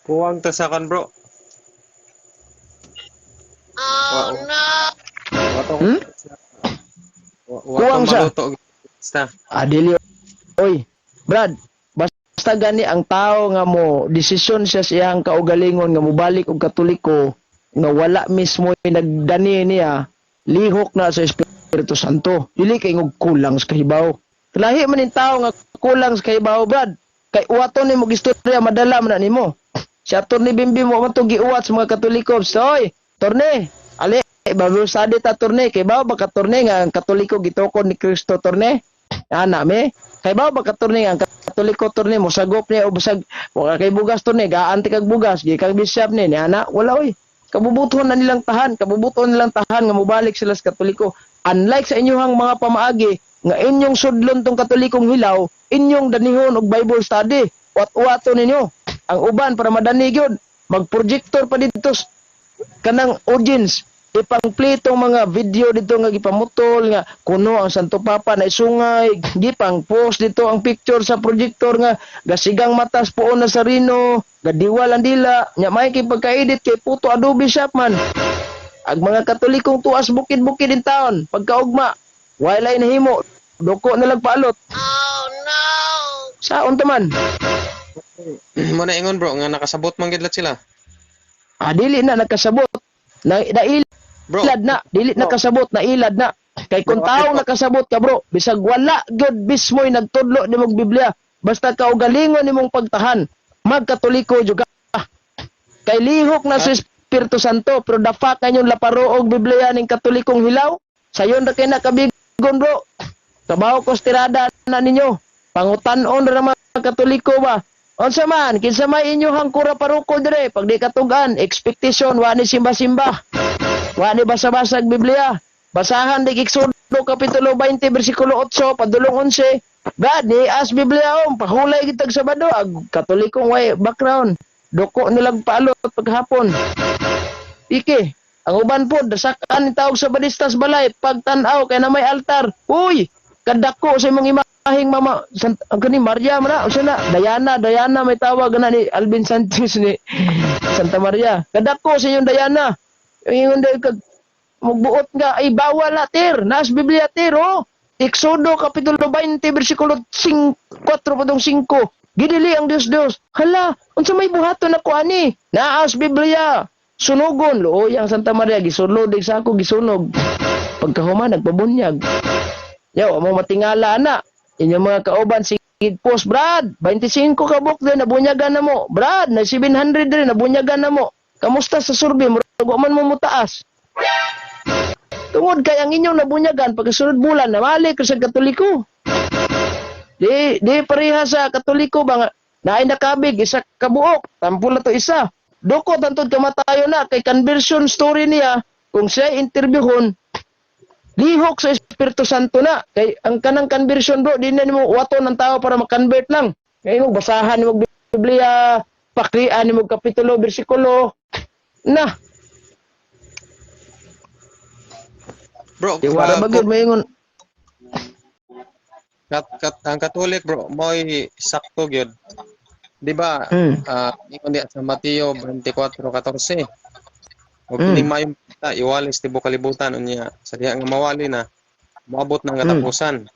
Kuwang ta sa kan bro. Oh no! Kuwang siya. Dili. Oy, Brad, basta gani ang tao nga mo, desisyon siya sa iyang kaugalingon nga mobalik og katoliko, nga wala mismo nagdani niya, lihok na sa Espiritu Santo. Dili kay ngog kulang sa kahibaw. Lahi man ning tao nga kulang sa kahibaw, Brad. Kay uwaton nimo gistorya madala man nimo. Si Attorney Bimbim mo man to giuwat sa mga Katoliko. So, oy, Torne, ali bago sadi ta Torne, kay ba Torne nga ang Katoliko gitukod ni Kristo Torne? Ana me. Kay ba Torne nga ang Katoliko Torne mo sagop niya o basag wala kay bugas Torne, gaanti kag bugas, gi kag bishop ni ana, wala oy. Kabubuton na nilang tahan nga mobalik sila sa Katoliko. Unlike sa inyong mga pamaagi nga inyong sudlon tong Katolikong hilaw, inyong danihon og Bible study. Wat-wato ninyo. Ang uban para madani gyud, mag-projector pa dito kanang audience. Ipang-play tong mga video dito nga gipamutol nga kuno ang Santo Papa na isungay, gipang post dito ang picture sa projector nga gasigang matas puon na sa rino, gadiwal ang dila, nya may kay pagka-edit kay puto Adobe Shop man. Ang mga Katolikong tuas bukid-bukid in town, pagkaugma, wala nahimo, doko na lang paalot. Oh no! Saon ta man? Mo na ingon bro nga nakasabot man gid sila. Dili na nakasabot. Ilad na, dili nakasabot na ilad na. Kay kung taong nakasabot ka bro, bisag wala gyud bismoy nagtudlo nimong Biblia, basta kaugalingon nimong pagtahan, magkatoliko jud ka. Kay lihok na sa Espiritu Santo, pero dapat kanyong laparoog Biblia ning Katolikong hilaw. Sayon ra kay nakabigon bro. Trabaho ko stirada na ninyo. Pangutan-on ra mga Katoliko ba? Unsa man, kinsa may inyohang kura paruko dire pag di katugan, expectation wa ni simba-simba. Wa ni basa-basag Biblia. Basahan di Exodo kapitulo 20 bersikulo 8 padulong 11. Brad, ni as Biblia pahulay kitag Sabado ag Katolikong way background. Doko nilang paalot paghapon. Iki, ang uban pod dasakan ni tawag sa badistas balay pagtan-aw kay na may altar. Uy, kadako sa imong imaheng mama ang kani Maria man o na Diana may tawag na ni Alvin Sanchez ni Santa Maria. Kadako sa inyong Diana. Ingon day kag magbuot nga ay bawal na tir nas Biblia tir oh. Exodo kapitulo 20 bersikulo 4 padung 5. Gidili ang Dios. Hala, unsa may buhaton ako ani? Naas Biblia. Sunugon looy ang Santa Maria gisulod sa ako gisunog. Pagkahuman nagpabunyag. Yaw mo matingala na. Inyong mga kauban, sige post, Brad, 25 ka book din, nabunyagan na mo. Brad, na 700 din, nabunyagan na mo. Kamusta sa survey? Murag man mo mutaas. Tungod kay ang inyong nabunyagan, pagkasunod bulan, namali ka sa Katoliko. Di pareha sa Katoliko, ba naay nakabig, isa kabuok, tampula to isa. Doko, tantod kamatayo na, kay conversion story niya, kung siya interviewon, lihok sa Espiritu Santo na. Kay ang kanang conversion bro, di na mo wato ng tao para mag-convert lang. Kaya mo basahan mo Biblia, pakrian mo kapitulo, bersikulo. Na. Bro, Wala ba gyud maingon? ang Katolik bro, mo'y sakto gyud. Di ba? Ingon diya sa Mateo 24:14. Ug kining mayong kita iwalis tibuok kalibutan unya sa diha nga mawali na moabot ng katapusan.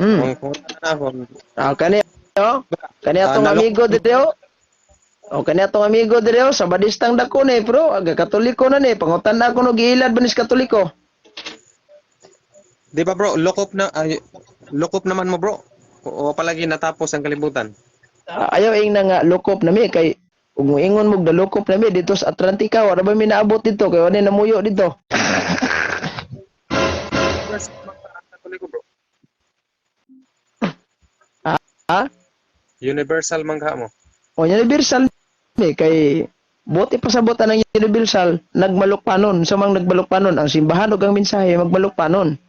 Kung kunahon Kani atong amigo dito. Kani atong amigo dito sa badistang dako ni bro, aga Katoliko na ni, pangutan na ako no giilad banis Katoliko. di ba bro, lokop naman mo bro. O palagi natapos ang kalibutan. Ayaw ing na nga lokop na mi kay ug ingon mo dalokop na mi dito sa Atlantika, wala ba mi naabot dito kay wala namuyo dito. Universal mangha mo. O universal mi kay buti pasabotan ng universal nagmalukpanon sa mga nagbalukpanon ang simbahan ug ang mensahe magbalukpanon.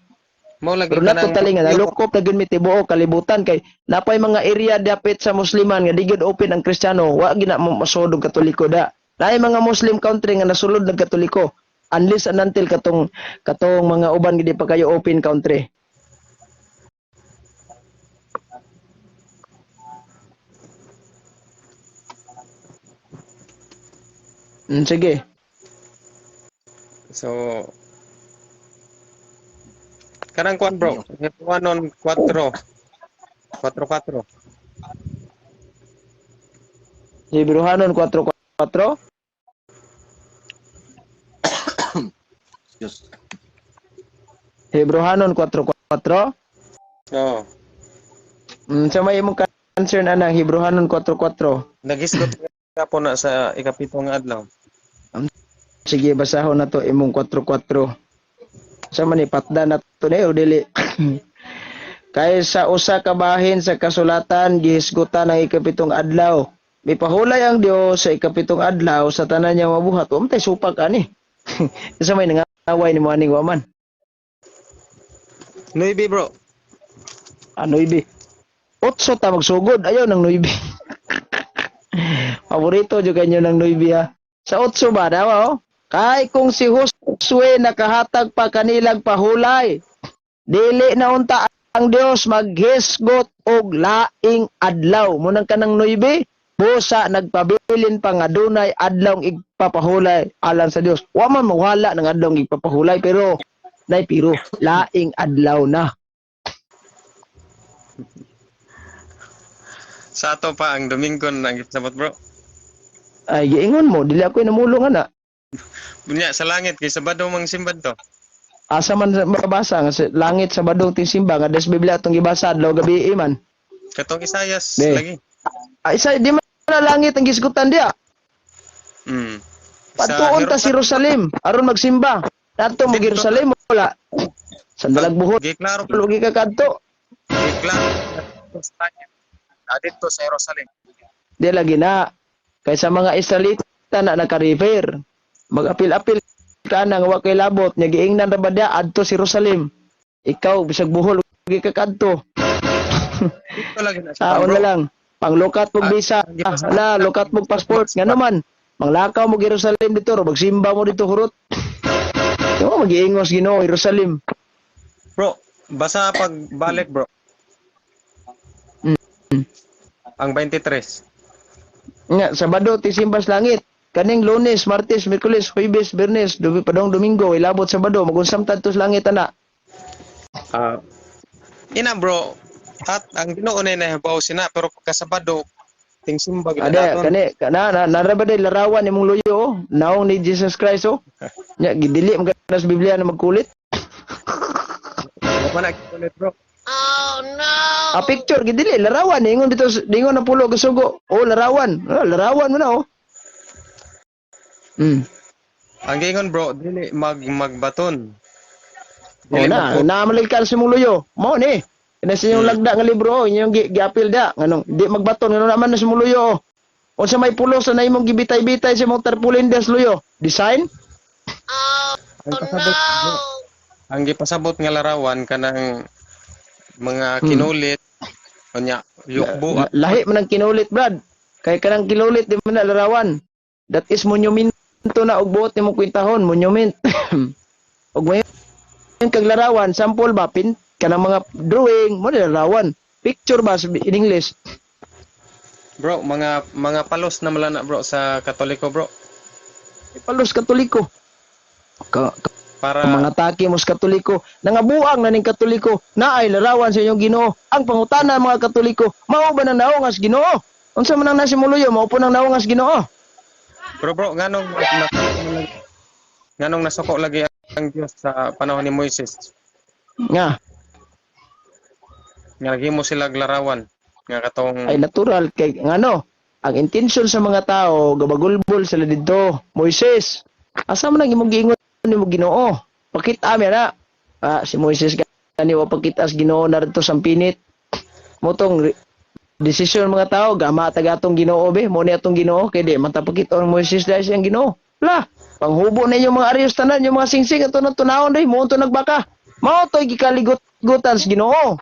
Mao lagi Pero nato talinga nalukop na gyud mi tibuok kalibutan kay napay mga area dapit sa Musliman nga di gyud open ang Kristiyano, wa gyud na masud og Katoliko da. Naay mga Muslim country nga nasulod ng Katoliko unless and until katong mga uban gid pa kayo open country. Sige. So kanang kuan bro, Hebrewanon 4:4. Hebrewanon 4:4. Hebrewanon 4:4. Oo. Sa may imong concern ana Hebrewanon 4:4. Nagisgot ka po na sa ikapitong adlaw. Sige basahon na to imong 4:4. Sa manipatda na to o dili. Kay sa usa ka bahin sa kasulatan gihisgutan ang ikapitong adlaw. Mipahulay ang Dios sa ikapitong adlaw sa tanan niya mabuhat. Umtay supak ani. Sa may nangaway ni mo aning waman. Nuibi bro. Ano ibi? 8 ta magsugod ayaw ng nuibi. Paborito jud kanyo ng nuibi ha. Sa 8 ba daw oh? Kay kung si Josue nakahatag pa kanilang pahulay, dili na unta ang Dios maghisgot og laing adlaw. Munang kanang nuibi, busa nagpabilin pa nga dunay adlaw igpapahulay alang sa Dios. Wa man mawala ng adlaw igpapahulay pero laing adlaw na. Sa ato pa ang Domingo na gipasabot bro. Ay giingon mo dili ako namulong ana. Bunya sa langit kay Sabado mang simbad to. Asa man mabasa nga sa langit sa badong simba nga des Biblia atong gibasa adlaw gabi man. Katong Isayas De. lagi. Ay sa di man na langit ang gisgutan dia. Patuon ta sa Jerusalem aron magsimba. Nato mo Jerusalem wala. Sandalag buhot. Giklaro Lugi ka kadto. giklaro sa langit. Adito sa Jerusalem. Di lagi na. Kaysa mga Israelita na naka-river. Mag-apil-apil ka na nga wa kay labot nya giingnan ra ba dia adto sa Jerusalem. Ikaw bisag buhol lugi ka kadto. Dito lagi na Saon na lang. Panglukat mong visa, na lukat mong passport nga naman. Manglakaw mo Jerusalem dito, ro magsimba mo dito hurot. Yo magiingos Ginoo Jerusalem. Bro, basa pagbalik bro. Ang 23. Nga Sabado ti simbas langit. Kaning Lunes, Martes, Miyerkules, Huwebes, Biyernes, padong Domingo, ilabot Sabado, magunsam tadtos langit ana. Ina bro, at ang Ginoo na nahibaw sina pero pagka Sabado ting simba gid Ada kana narabade larawan imong luyo oh. Naong ni Jesus Christ oh. Nya gidili man sa Biblia na magkulit. Wala na kulit bro. Oh no! Picture gid dili larawan ingon dito dingon na pulo kasugo. Oh, larawan. Larawan mo na oh. Ang giingon bro, dili magbaton. Oh Dili na, magput. naamalikan si mong luyo. Mao ni. Ina sa inyong lagda nga libro, inyong giapil da. Nganong di magbaton ngano naman na si mong luyo. O sa may pulos na imong gibitay-bitay sa mong tarpaulin des luyo. Design? Oh Ang pasabot, bro, no! ang gipasabot nga larawan kanang mga kinulit unya yukbo Lahi man ang kinulit, Brad. Kay kanang kinulit di man na larawan. That is monumento na og buot nimo kwintahon, monument. Og may kag larawan, sample ba pin kanang mga drawing mo na larawan. Picture ba in English? bro, mga palos na malana bro sa Katoliko bro. Palos Katoliko. Para Ang mga atake mo sa Katoliko, nangabuang na ning Katoliko, naay larawan sa inyong Ginoo. Ang pangutana mga Katoliko, mao ba nang naungas Ginoo? Unsa man ang nasimuluyo, mao po nang naungas Ginoo? bro, nganong nasuko lagi ang Dios sa panahon ni Moises. Nga, Nga naghimo sila larawan nga katong ay natural kay ngano, ang intensyon sa mga tao gabagulbol sila didto. Moises, asa man ang imong giingon nimo Ginoo? Pakita mi na. Si Moises kani wa pakita sa Ginoo narto sa pinit. Motong desisyon mga tao gama tagatong Ginoo be, mo ni atong Ginoo kay di man ta pakita ang Moises dahil siyang Ginoo. La, panghubo na yung mga Arios tanan, yung mga singsing ato na tunahon day, mo to nagbaka. Mao to'y gikaligot-gutan sa Ginoo.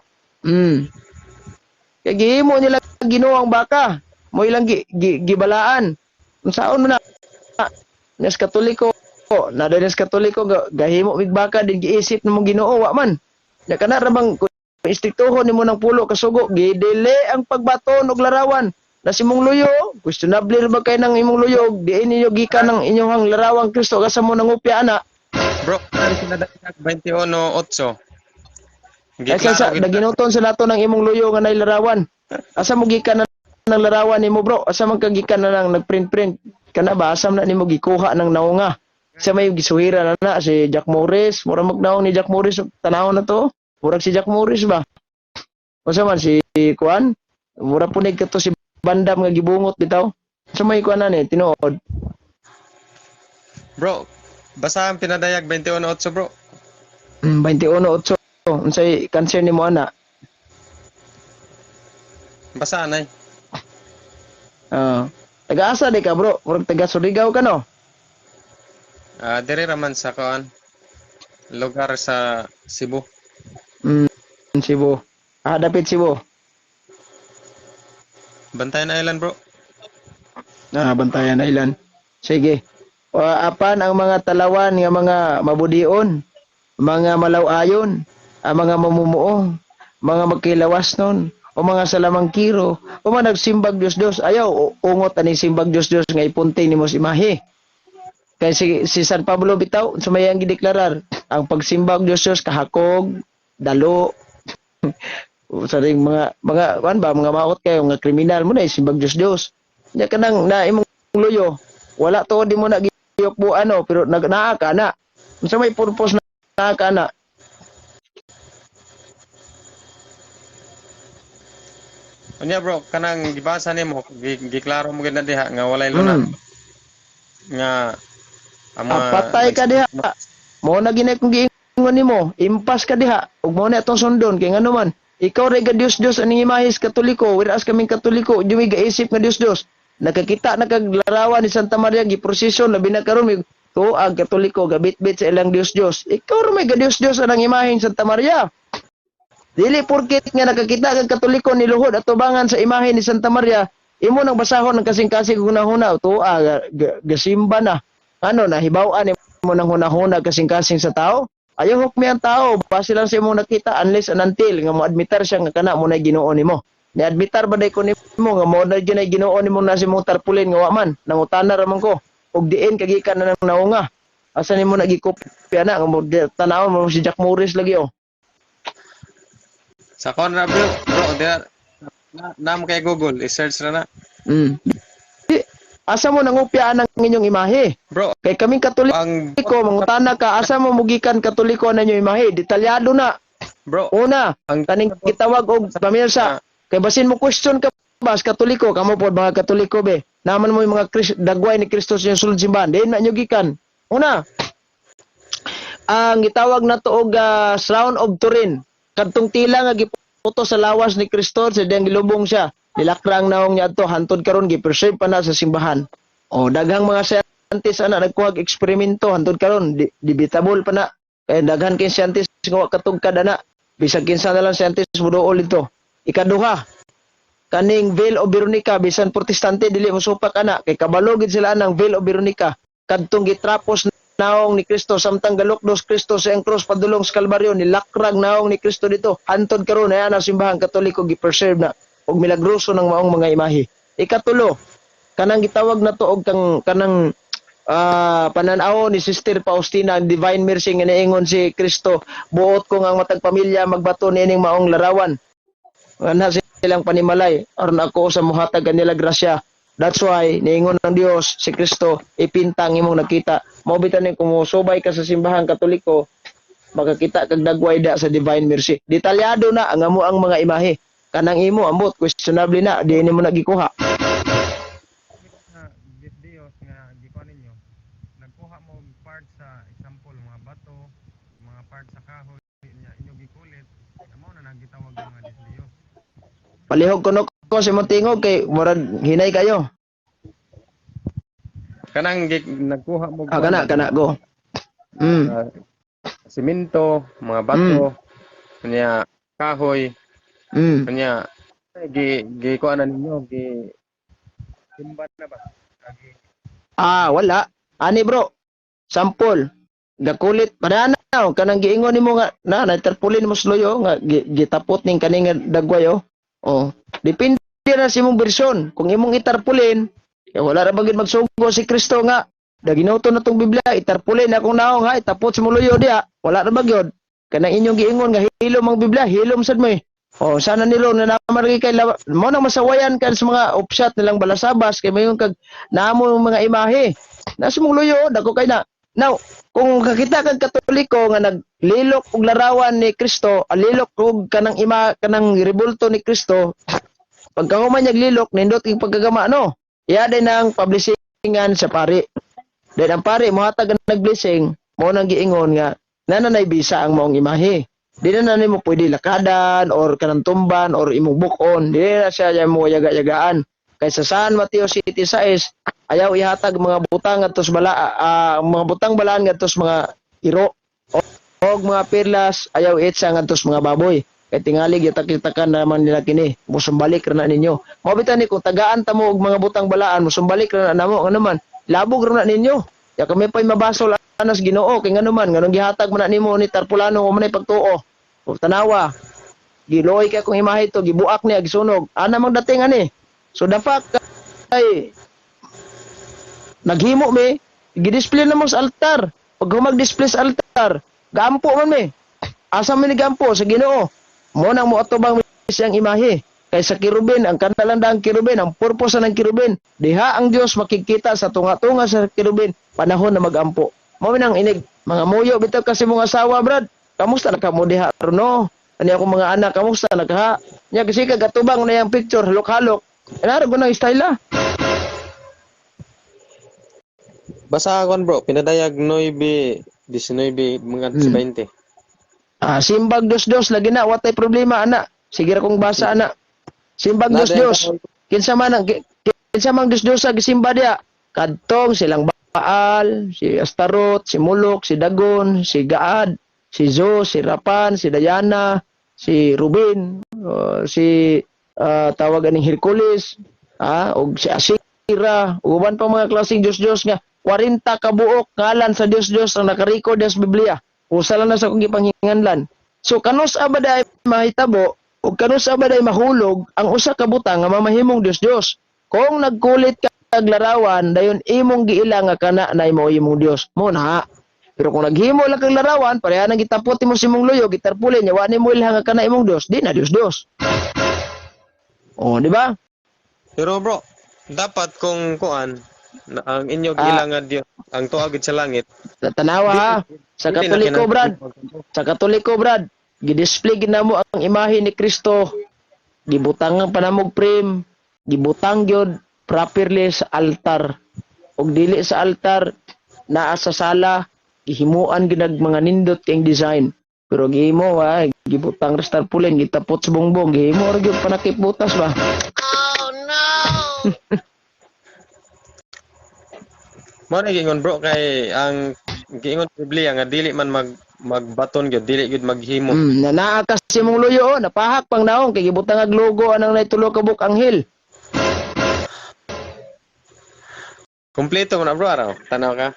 Kaya gihimo nila Ginoo ang baka. Mo ilang gibalaan. Unsaon mo na? Nes Katoliko, na nes Katoliko gahimo mig baka din giisip nimo Ginoo wa man. Ya kana ra bang istriktohon nimo ng pulo kasugo, gidili ang pagbaton og larawan. Na si mong luyo, questionable ba kay nang imong luyog, diin ninyo gikan ng inyong larawang Kristo kasa mo nangupya ana. bro, ang sinadagdag 21:8. Kaysa sa naginuton sa nato ng imong luyo nga nay larawan. Asa mo gikan na ng larawan nimo bro? Asa man kagikan na nang nagprint-print? Kana ba asam na nimo gikuha ng naunga? Sa may gisuhira na si Jack Morris, mura magnaong ni Jack Morris tanawon na to. Murag si Jack Morris ba? Asa man si Kuan? Mura punig ka to si bandam nga gibungot bitaw. Sa may kuan na ni tinuod. Bro, basta ang pinadayag 21:8 bro. 21:8. Unsay cancer nimo ana? Basa nay. Taga-asa di ka bro? Murag taga Surigao ka no? Diri raman sa kuan lugar sa Cebu. Cebu. Dapit Cebu. Bantayan Island bro. Bantayan Island. Sige. Apan ang mga talawan nga mga mabudion, mga malaw-ayon, ang mga mamumuo, mga magkilawas nun, o mga salamangkiro, o mga nagsimbag Diyos-Diyos, ayaw, ungot ani simbag Diyos-Diyos nga ipunti ni mo si Mahi. Kaya si San Pablo bitaw, sumayang gideklarar, ang pagsimbag Diyos-Diyos kahakog, dalo, saring mga maot kayo, mga kriminal mo na, simbag Diyos-Diyos. Nya kanang na imong luyo, wala to di mo na giyok bu ano, pero naa ka na. Unsa may purpose na naa ka na? Unya bro, kanang gibasa nimo, giklaro mo gid na diha nga walay luna. Nga ang mga Patay ka diha. Mo na ginay kung giingon nimo, impas ka diha. Ug mo na atong sundon kay ngano man, ikaw ray ka Dios aning imahis Katoliko, whereas kaming Katoliko, dili gaisip nga Dios. Nakakita nakaglarawan ni Santa Maria giprosesyon labi na karon mig tuag Katoliko gabit-bit sa ilang Dios. Ikaw ra may Dios anang imahen Santa Maria. Dili porket nga nakakita kag Katoliko niluhod at tubangan sa imahe ni Santa Maria, imo nang basahon ng kasing-kasing hunahuna tuag gasimba na. Ano na hibaw-an mo nang hunahuna kasing-kasing sa tao? Ayaw hukmi ang tao, base lang sa imong nakita unless and until nga mo admitar siya nga kana mo na Ginoo nimo. Ni-admitar ba day ko nimo nga mo na ginay Ginoo nimo na si mong tarpulin nga wa man, nangutana ra man ko. Og diin kagikan na nang naunga. Asa nimo nagikopya na nga mo tanawon mo si Jack Morris lagi oh. sa kon ra bro, diha na mo kay Google, i-search ra na. Asa mo nangupya ang inyong imahe? Bro, Kay kaming Katoliko, ang mangutana ka, asa mo mugikan Katoliko na inyong imahe? Detalyado na. Bro, Una, ang kaning gitawag og pamirsa. Kay basin mo question ka ba sa Katoliko, kamo pod mga Katoliko be. Naman mo yung mga dagway ni Kristo sa sulod simbahan, din na nyo gikan. Una, ang gitawag na to og Shroud of Turin. Kadtong tila nga giputo sa lawas ni Kristo sa diyang gilubong siya. Nilakrang naong niya to hantod karon gi-preserve pa na sa simbahan. O daghang mga scientist ana nagkuha og eksperimento hantod karon debatable pa na. Kaya daghan kay scientist nga wa katugkad ana. Bisag kinsa na lang scientist muduol ito. Ikaduha, kaning Veil of Veronica bisan protestante dili mosupak ana kay kabalo gid sila nang Veil of Veronica kadtong gitrapos naong ni Kristo samtang galukdos Kristo sa krus padulong sa Kalbaryo nilakrag naong ni Kristo dito hantod karon ay ana simbahan Katoliko gi-preserve na og milagroso ng maong mga imahe. Ikatulo, kanang gitawag na to og kanang pananaw ni Sister Faustina ang Divine Mercy nga niingon si Kristo buot ko nga matag pamilya magbato niining maong larawan. Ana silang panimalay aron ako sa muhatag kanila grasya. That's why niingon ng Dios si Kristo ipintang imong nakita. Mao bitan ni kung subay ka sa simbahan Katoliko makakita kag dagway da sa Divine Mercy. Detalyado na ang amo ang mga imahe. Kanang imo ambot questionable na di nimo nagikuha. Dios nga gikuha ninyo. Nagkuha mo part sa example mga bato, mga part sa kahoy niya inyo gikulit. Amo na nagitawag ng mga Dios. Palihog kuno ko si Montingog kay murag hinay kayo. kanang nagkuha mo Kana go. simento, mga bato, kanya kahoy, kanya gi kuan na ninyo, gi timban na ba? Wala. Ani bro. Sample. Gakulit padana kanang giingon nimo nga na tarpulin mo sloyo nga gitapot ning kaning dagway oh. Oh, depende na sa imong bersyon. Kung imong itarpulin, wala ra bagid magsugo si Kristo nga. Daginuto na tong Biblia, itarpulin akong naong ha, itapot sa muluyo diha. Wala ra bagyod. Kanang inyong giingon nga hilom ang Biblia, hilom sad mo eh. Oh, sana nilo na naman kay mo nang masawayan kan sa mga opshot nilang balasabas kay mayon kag namo mga imahe. Nasa mong luyo, dako kay na. Now, kung kakita kag Katoliko nga naglilok og larawan ni Kristo, alilok og kanang kanang rebulto ni Kristo, pagkahuman niya lilok nindot ing pagkagama no. Iya din ang publishingan sa pari. Then ang pari mohatag ang nag-blessing, mo nang giingon nga nananay bisa ang maong imahe. Di na nimo pwede lakadan or kanang tumban or imong bukon. Di na siya mo yaga-yagaan. Kaysa San Mateo City 6, ayaw ihatag mga butang atos mga butang balaan ngadtos mga iro og mga perlas ayaw itsa ngadtos mga baboy. Kay tingali gitakitakan naman nila kini. Musumbalik ra na ninyo. Mao bitan ni kung tagaan ta mo og mga butang balaan, musumbalik ra na namo nga naman. Labog ra na ninyo. Ya kami pa'y mabasol anas Ginoo kay nganuman nganong gihatag man na nimo ni tarpulano o manay pagtuo. O tanawa. Giloy kay kung imahe to gibuak niya gisunog. Ana mang dating ani. So the fact ay naghimo mi, gi-display na mo sa altar. Pag humag-display sa altar, gampo man mi. Asa mi ni gampo sa Ginoo. Mo nang mo atubang siyang imahe. Kay sa kirubin, ang kanalandang kirubin, ang purpose ng kirubin, diha ang Dios makikita sa tunga-tunga sa kirubin, panahon na magampo. Mo nang inig, mga muyo bitaw kasi mong asawa, brad. Kamusta na ka mo diha no? Ani ako mga anak, kamusta na ka? Nya kasi kagatubang na yung picture, halok-halok. Enaro ko na istayla. Basa kon bro, pinadayag 19 mga 20. Simbag dos-dos lagi na, watay problema ana. Sige ra kong basa ana. Simbag dos-dos. Kinsa man dos-dos sa gisimba dia. Kadtong silang Baal, si Astaroth, si Mulok, si Dagon, si Gaad, si Zeus, si Rapan, si Diana, si Rubin, si tawagan ng Hercules, og si Asira, uban pa mga klaseng Diyos-Diyos nga 40 ka buok ngalan sa Diyos-Diyos ang naka-record sa Biblia. Usa lang na sa kong gipanghinganlan. So kanus abaday mahitabo ug kanus abaday mahulog ang usa ka butang nga mamahimong Diyos-Diyos. Kung nagkulit ka kag larawan dayon imong giila nga kana na imong Dios mo na. Pero kung naghimo lang kag larawan pareha nang gitapot mo si imong luyo gitarpulin nya wa nimo ilha nga kana imong Dios, di na Dios. Oh, di ba? Pero bro, dapat kung kuan ang inyo gilang nga Dios, ang tuwa gid sa langit. Tanawa ha. Sa Katoliko, brad. gidisplay ginamo ang imahe ni Kristo, gibutang pa namog frame, gibutang gyud properly sa altar. Og dili sa altar, naa sa sala, gihimuan ginag mga nindot kayong design. Pero gihimo gibutang tarpaulin, gitapot sa bongbong, gihimo ra gyud panakip butas ba. Oh no! Mo na gingon bro kay ang giingon Biblia nga dili man magbaton gyud, dili gyud maghimo. Naa kasi mong luyo, napahak pang naong kay gibutang ag logo anang naitulo ka buk anghel. Kompleto mo na bro araw. Tanaw ka.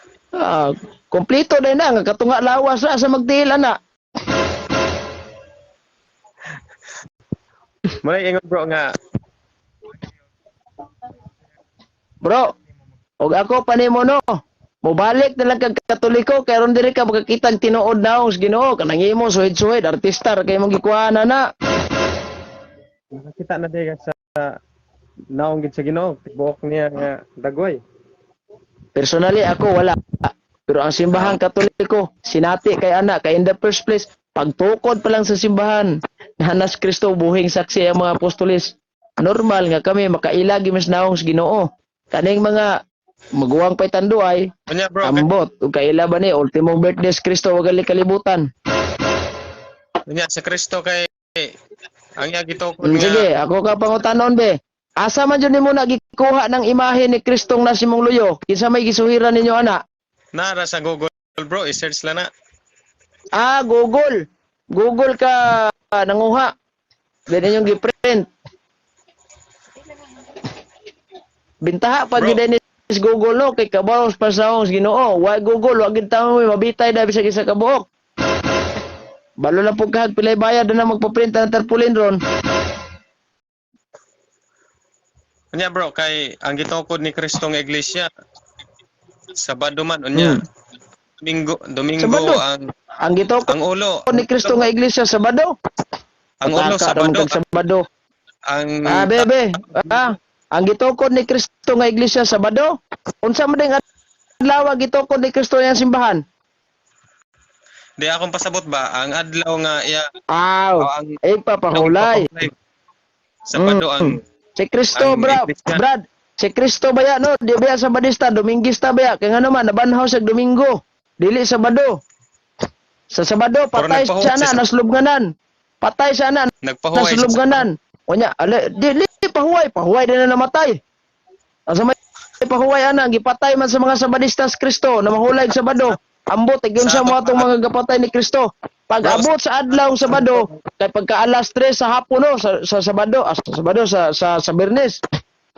Kompleto na nga katunga lawas ra sa magtiil ana. Mo na gingon bro nga Bro, og ako panimo no. Mobalik na lang kag Katoliko kay ron diri ka makakita ang tinuod naong sa Ginoo kanang imo suhid-suhid artista ra kay mong gikuana na. nakita na diha sa naong gid sa Ginoo, tibuok niya nga dagway. Personally ako wala. Pero ang simbahan Katoliko, sinati kay ana kay in the first place pagtukod pa lang sa simbahan hanas Kristo buhing saksi ang mga apostolis. Normal nga kami makailagi mas naong sa Ginoo. Kaning mga maguwang pay tanduay, Unya bro, ambot ug kaila ba ni ultimong birthday sa Kristo wag kalibutan. unya sa Kristo kay ang iya gitukod Sige, ako ka pangutanon be. Asa man jud nimo nagikuha ng imahe ni Kristong nasimong luyo? Kinsa may gisuhiran ninyo ana? nara sa Google bro, i-search lang na. Google. Google ka nanguha. Dili ninyong gi-print. Bintaha pag Bro. gid ni Google no kay kabaw pa sa Ginoo. Wa Google, wa gid tawo may mabitay da bisag isa ka buok. Balo lang pug kahag pilay bayad na magpa-print ng tarpaulin ron. Unya bro, kay ang gitukod ni Kristo nga iglesia Sabado man unya. Domingo Sabado. ang Ang gitukod ang ulo. ni Kristo nga iglesia Sabado. Ang ulo Pataka naman Sabado. kag Sabado. Ang Bebe. Ang gitukod ni Kristo nga iglesia Sabado. Unsa man ding adlaw gitukod ni Kristo nga simbahan? di akong pasabot ba ang adlaw nga iya ang Papahulay. Sabado ang Si Kristo, ang iglesia. Brad. Si Kristo ba ya, no? Di ba ya Sabadista, Domingista ba ya? Kaya nga naman, nabanhaw sa Domingo. Dili Sabado. Sa Sabado, patay nagpahuway siya na, siya. naslubnganan. Patay siya na, nagpahuway siya sa- naslubnganan. O niya, dili pahuway din na namatay. Asa may pahuway ana, gipatay man sa mga Sabadista sa Kristo, na mahulay sa Sabado. Ambot, igyon sa mga itong mga gapatay ni Kristo. Pag abot sa adlaw Sabado, kay pagka alas 3 sa hapon no, sa Sabado, sa Biyernes,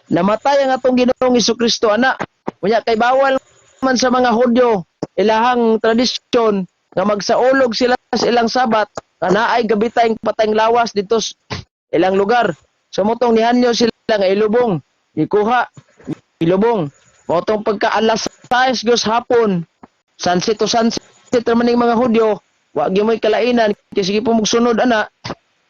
namatay ang atong Ginoong Hesukristo ana. Unya kay bawal man sa mga Hudyo ilahang tradisyon nga magsaulog sila sa ilang Sabat na ay gabitay patayng lawas dito sa ilang lugar. So motong nihanyo sila nga ilubong, ikuha, ilubong. Motong pagka alas 6 gos hapon, sunset to sunset man ning mga Hudyo, wa gyud moy kalainan kay sige po magsunod ana.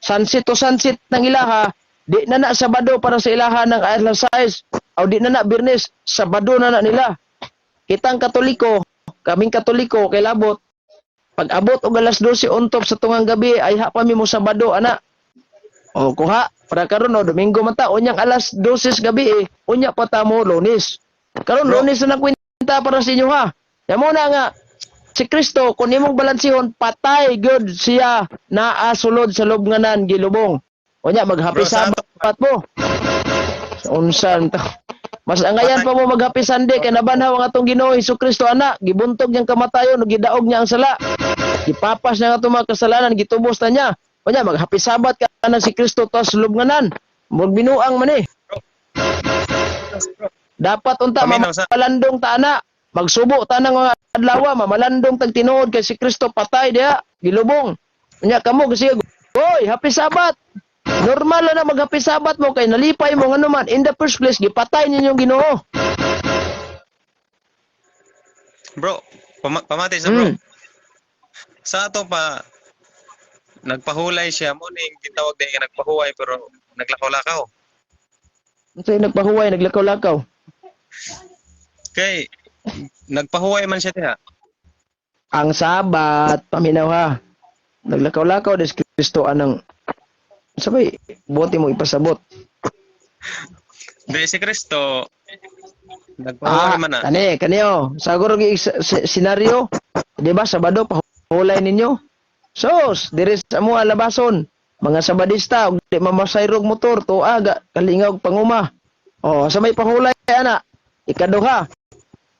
Sunset to sunset ng ilaha, di na Sabado para sa ilaha ng alas 6. O di na Biyernes, Sabado na nila. Kitang Katoliko, kaming Katoliko kay labot. Pag abot og alas 12 untop sa tungang gabi ay ha pa mi mo Sabado ana. O kuha para karon no Domingo man ta unyang alas 12 gabi unya pa ta mo Lunes. Karon Bro. Lunes na kwenta para sa inyo ha. Yamo na nga si Kristo kung imong balansihon patay good siya naa sulod sa lubnganan gilubong. Unya maghappy Bro, sa Sabat mo. Unsan ta? Mas angayan pa mo mag-happy Sunday kay nabanhaw ang atong Ginoo Hesukristo ana, gibuntog niyang kamatayon ug gidaog niya ang sala. Gipapas niya ang atong mga kasalanan, gitubos na niya. Unya mag-happy Sabat ka na si Kristo tas lubnganan. Mug binuang man Dapat unta Paminaw sa- mamalandong ta ana. Magsubo ta ng mga adlaw, mamalandong tag tinuod kay si Kristo patay diha, gilubong. Unya kamo kasi oy, happy Sabat. Normal na mag-happy Sabat mo kay nalipay mo ngano man in the first place gipatay ninyong Ginoo. Bro, pamati sa bro. Sa ato pa nagpahulay siya mo ning gitawag din nga nagpahuway pero naglakaw-lakaw. Unsay nagpahuway, naglakaw-lakaw. Kay nagpahuway man siya diha. Ang Sabat, paminaw ha. Naglakaw-lakaw des Kristo anang sabay buti mo ipasabot. Di si Kristo nagpahuway man na. Kaniyo. Saguro gi senaryo, di ba Sabado pahulay ninyo? Sos, diri sa amo labason, mga Sabadista ug di mamasayrog motor tuaga kalingaw panguma. Oh, sa may pahulay ana. Ikaduha.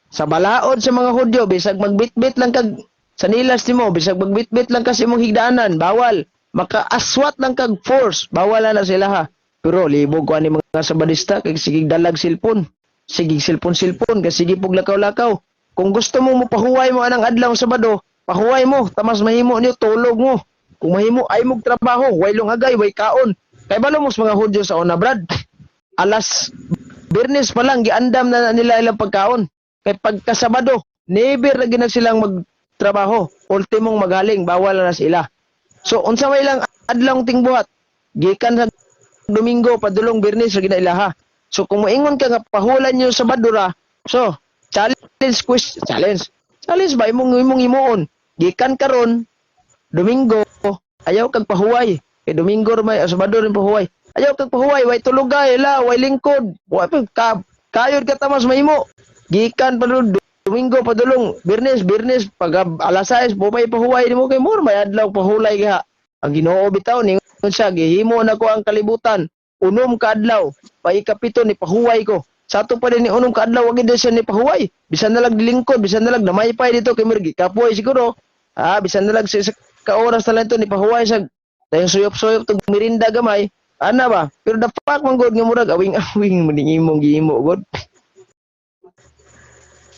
Sa balaod sa mga Hudyo bisag magbitbit lang kag sa nilas nimo, bisag magbitbit lang kasi imong higdaanan, bawal. Makaaswat lang kag force, bawal na sila ha. Pero libog ko ani mga Sabadista kay sige dalag silpon. Sige silpon kasi sige pug lakaw-lakaw. Kung gusto mo pahuway mo anang adlaw Sabado, pahuway mo, tamas mahimo niyo tulog mo. Kung mahimo ay mog trabaho, way lungagay, way kaon. Kay balo mos mga Hudyo sa una, Brad. Alas Biyernes pa lang giandam na nila ilang pagkaon. Kay pagka Sabado, never na ginag silang magtrabaho. Ultimong magaling, bawal na sila. So unsa may lang adlaw tingbuhat, gikan sa Domingo padulong Biyernes ra ginailaha. So kung moingon ka nga pahulan niyo sa Sabado ra, so challenge ba imong imuon. Gikan karon Domingo ayaw kag pahuway. Kay Domingo may Sabado rin pahuway. Ayaw kag pahuway, way tulugay la, way lingkod. Wa ka kayod ka tamas mahimo. Gikan pa Domingo padulong Biyernes pag alas 6 bumay pahuway nimo kay more may adlaw pahulay ka. Ang Ginoo bitaw ningon siya gihimo na ko ang kalibutan. Unom ka adlaw, paikapito ni pahuway ko. Sa ato pa din ni unom ka adlaw wag gid siya ni pahuway. Bisan na lang dilingkod, bisan na lang namaypay dito kay mirgi kapuy siguro. Bisan na lang sa ka oras na lang ito ni pahuway sa tayong suyop-suyop tug mirinda gamay. Ana ba? Pero dapat man god nga murag awing-awing muning imong gihimo god.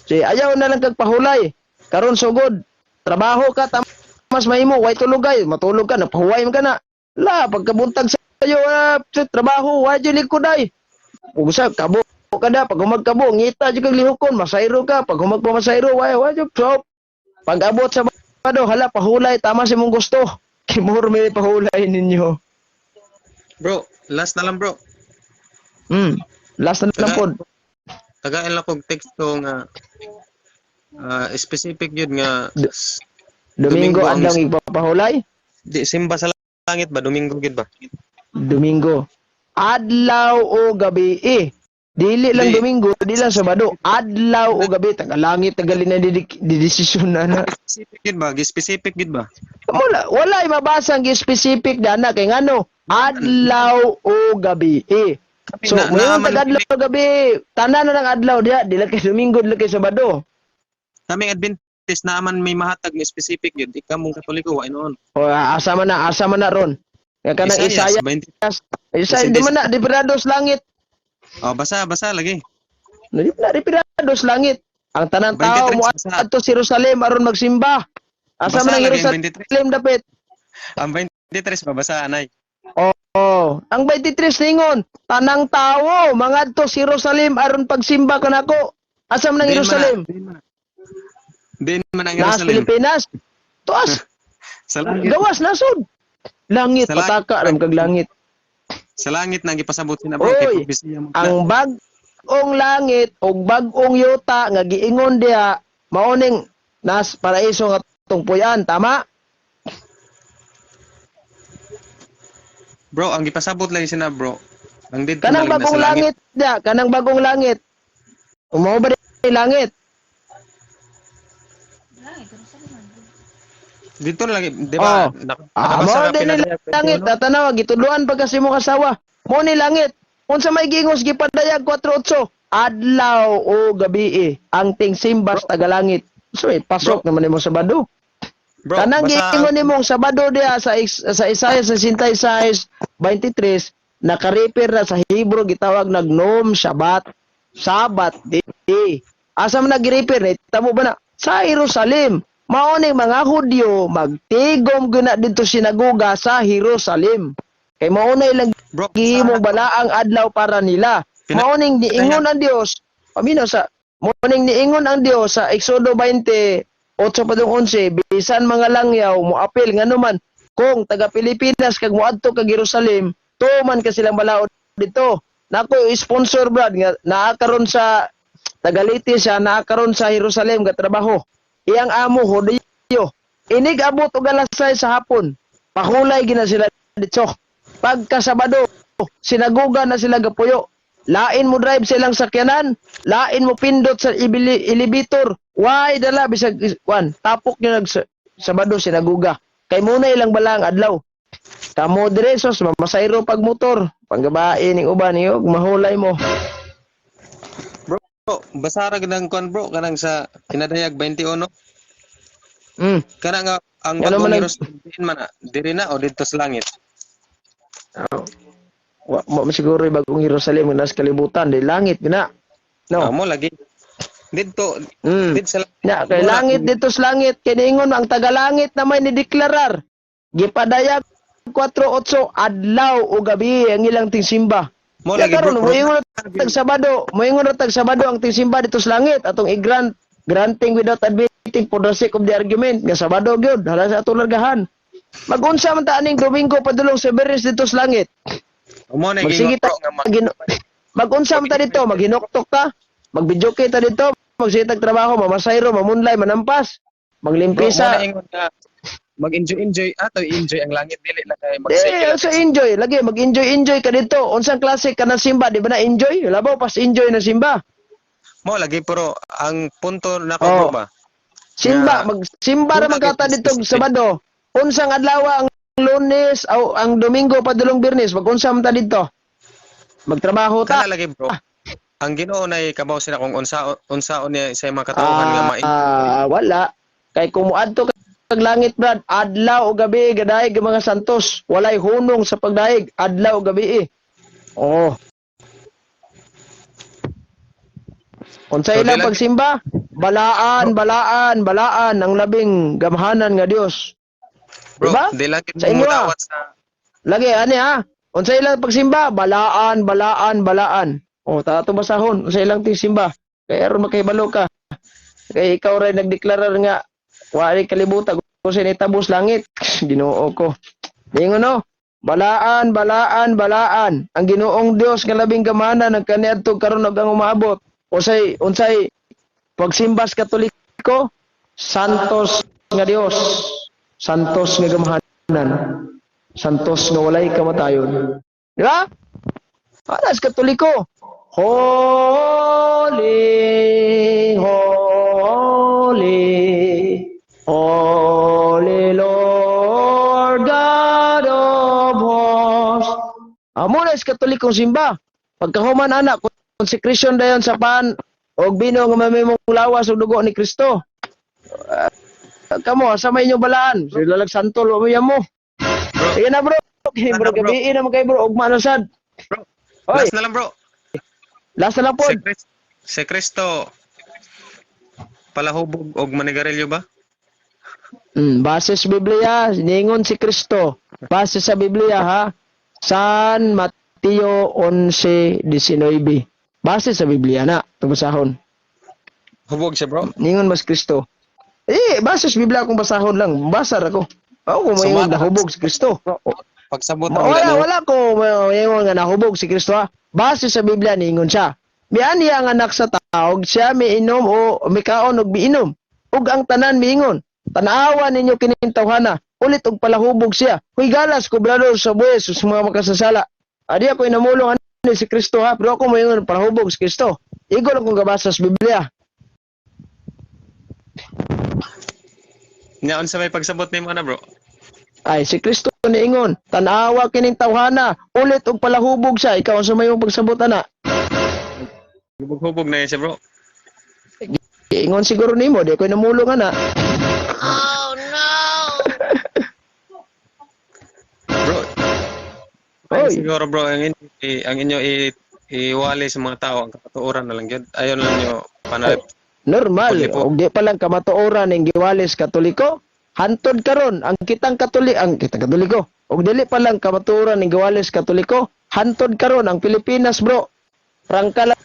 Si ayaw na lang kag pahulay. Karon sugod, trabaho ka tamas mahimo, way tulugay, matulog ka na pahuway man ka na. La pagkabuntag sa ayo sa trabaho, wa jud likoday. Usa kabo kada pag humagkabo ngita jud kag lihokon, masayro ka pag humagpamasayro wa jud shop. Pag abot sa Sabado, hala pahulay tama sa imong gusto. Kimor may pahulay ninyo. Bro, last na lang bro. Last na lang pod. Tagain lang kog teksto nga specific yun nga Domingo ang- adlaw ipapahulay. di simba sa langit ba Domingo gid ba? Domingo. Adlaw o gabi Dili lang Di. Domingo, di lang Sabado. Adlaw o gabi tagalangit tagalin na desisyon na. Specific gid ba? Specific gid ba? Wala mabasa ang specific dana kay ngano adlaw o gabi. So, Na- ngayon naaman- tag-adlaw o gabi, tanan na ng adlaw diha, di lang kay Domingo, di lang kay Sabado. Kaming Adventist na man may mahatag nga specific yun. Ikaw mong Katoliko, ay noon. O asa man na ron. Kaya kanang Isaiah, 20. Isaiah di man na dipirados langit. Oh, basa lagi. Di na dipirados langit. Ang tanang tao 23 mo basa. adto sa Jerusalem aron magsimba. Asa Basa man ang lagi ang 23. Jerusalem dapit. Ang 23 ba basa anay? Oh, ang 23 ningon, tanang tao mangadto sa Jerusalem aron pagsimba kanako. Asa man ang Jerusalem? Din man ang Nas Jerusalem. Pilipinas. Tuas, Sa langit. gawas nasod. Langit, Sa langit. pataka ram kag langit. Sa langit nang gipasabot sina bro Oy, kay propesya mo. Ang bag-ong langit o bag-ong yuta nga giingon diha maoning nas paraiso nga tungpuyan, tama? Bro, ang gipasabot lang sina bro. Ang dito Kanang na bagong langit diha, kanang bagong langit. Umaw ba di langit? Dito lagi, di ba? Oh. Nakabasa Mo na din ni pinadaya. langit, tatanaw gituluan pa kasi mo kasawa. Mo ni langit. Unsa may gingos gipadayag 48. Adlaw o gabi ang ting simbas tagalangit. So pasok naman nimo Sabado. Bro, Kanang basa giingon nimong Sabado diha sa Isaiah 66:23 naka-refer na sa Hebrew gitawag nagnom Shabbat. Sabat di. Asa man nag-refer ni tamo ba na sa Jerusalem. Maoning mga Hudyo magtigom guna dito sinagoga sa Jerusalem. Kay maunay lang bro, gihimo balaang adlaw para nila. Maoning niingon ang Dios. Paminaw sa maoning niingon ang Dios sa Exodo 20:8-11 bisan mga langyaw moapil nganuman kung taga Pilipinas kag moadto kag Jerusalem tuman ka silang balaod dito. Nako sponsor brad nga naa karon sa Tagalite siya naa karon sa Jerusalem ga trabaho. Iyang amo Hudyo. Inig abot og alas 6 sa hapon. Pakulay gina sila dito. Pagka Sabado, sinaguga na sila gapuyo. Lain mo drive silang sakyanan, lain mo pindot sa elevator. Why dala bisag kwan, tapok niyo nag Sabado sinaguga. Kay muna ilang balang adlaw. Kamo diresos mamasayro pag motor, panggabae ning uban niyo mahulay mo. Bro, basara ganang kon bro kanang sa kinadayag 21. Kana nga ang Ano man bagong ang- Jerusalem man diri na o dito sa langit. Mo siguro yung bagong Jerusalem nga nasa kalibutan, di langit gina. No. Mo lagi dito dito sa Ya, kay langit dito sa langit, kiningon ang tagalangit na may nideklarar. Gipadayag 4:8 adlaw o gabi ang ilang tingsimba. Mo Ya lagi karon bro. moingon tag Sabado ang tingsimba dito sa langit atong granting without admitting for the sake of the argument nga Sabado gyud hala sa atong largahan. Mag-unsa man ta aning Domingo padulong sa Bernes dito sa langit. Mo na Magsige ta mag-unsa man ta dito, maghinoktok ta, magbidyoke ta dito, magsitag trabaho, mamasayro, mamunlay, manampas, maglimpisa. Mag-enjoy ato enjoy ang langit dili lang kay Sa enjoy, lagi mag-enjoy ka dito. Unsang klase ka ng simba, di ba na enjoy? Labaw pas enjoy na simba. Mo lagi pero ang punto na ko Oh. bro ba. Simba, Yeah. magsimba ra man kata dito Sabado. Unsang adlaw ang Lunes o ang Domingo padulong Biyernes, mag-unsa man ta dito? Magtrabaho ta. Kana lagi bro. Ang Ginoo nay kabaw sila kung unsaon niya sa mga katawhan nga maing. Wala. Kay kung muadto kag langit brad, adlaw o gabi gadaig ang mga santos. Walay hunong sa pagdaig, adlaw o gabi. Oh. Unsay So, ilang dilag- pagsimba? Balaan ang labing gamhanan nga Dios. Bro, diba? di lang Sa inyo, mudawat sa Lagi ani ha. Unsay ilang pagsimba? Balaan. Oh, tato basahon unsay ilang simba. Kay aron makahibalo ka. Kay ikaw ray nagdeklarar nga wala kalibutan kung sa nitabos langit. Ginoo ko. Dingon no. Balaan. Ang Ginoong Dios nga labing gamana nagkaniadto karon og ang umaabot. Unsay pagsimbas Katoliko, santos nga Dios. Santos nga gamhanan. Santos nga walay kamatayon. Di ba? Alas Katoliko. Holy, Lord God of hosts. Amo na sa Katolikong simba. Pagkahuman anak, konsekrisyon dayon sa pan og bino nga mamimong lawas og dugo ni Kristo. Kamo, sa may inyong balaan. Sila lagsantol, umiyan mo. Sige na bro. Okay, bro, Bro. gabiin naman kayo bro. Ugma na sad. bro. Oy, Last na lang bro. last na lang po. Si Kristo palahubog og manigarilyo ba? Base sa Biblia, ningon si Kristo. Base sa Biblia ha. San Mateo 11:19. Base sa Biblia na. Tumasahon. Hubog siya bro. Ningon mas Kristo. Base sa Biblia akong basahon lang. Basar ako. Ako kung mayroon nahubog si Kristo. Pagsabot ang Wala ko mayroon nga nahubog si Kristo ha. Base sa Biblia ningon siya. Mian niya ang anak sa taog, siya miinom o mikaon og biinom. Ug ang tanan miingon. Tanawa ninyo kining tawhana. Ulit og palahubog siya. Huy galas kubrador sa buwes sa mga makasasala. Adi ako inamulong ani si Kristo ha. Pero ako mayroon palahubog si Kristo. Igol akong gabasa sa Biblia. Nya unsa may pagsabot nimo ana bro? Ay, si Kristo niingon, tanawa kining tawhana, ulit og palahubog siya, ikaw sa mayong pagsabot ana. Hubog na yun siya bro. Ingon siguro nimo, di ko namulong ana. Oh no! Bro. Oy. Siguro bro ang inyo iwali sa mga tao ang katuoran na lang gyud. Ayon lang nyo panalip. Normal, Pwede po. og di pa lang kamatuoran ning giwalis Katoliko, hantod karon ang kitang Katoliko. Og dili pa lang kamatuoran ning giwalis Katoliko, hantod karon ang Pilipinas, bro. Prangka lang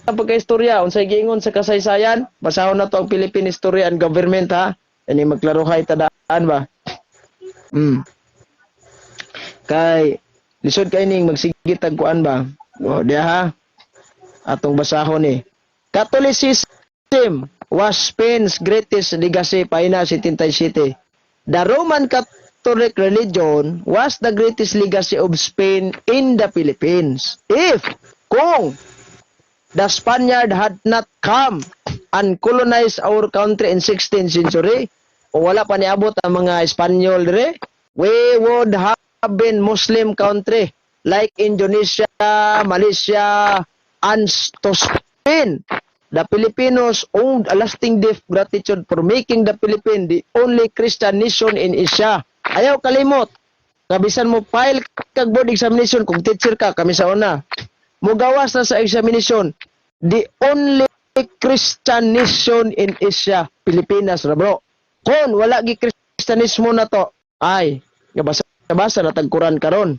ang pagkaistorya, unsay giingon sa kasaysayan, basahon na to ang Philippine History and Government ha. Ani magklaruhay tadaan ba? Kay lisod kay ning magsigit og kuan ba? O diha ha. Atong basahon ni. Catholicism was Spain's greatest legacy paina 77. The Roman Catholic religion was the greatest legacy of Spain in the Philippines. Kung the Spaniard had not come and colonized our country in 16th century, o wala pa niabot ang mga Espanyol dire, we would have been Muslim country like Indonesia, Malaysia, and to Spain. The Filipinos owed a lasting debt gratitude for making the Philippines the only Christian nation in Asia. Ayaw kalimot. Kabisan mo file kag board examination kung teacher ka, kami sa una. Mugawas na sa examination. The only Christian nation in Asia, Pilipinas ra bro. Kung wala gi Kristiyanismo na to, ay basa na tagkuran karon.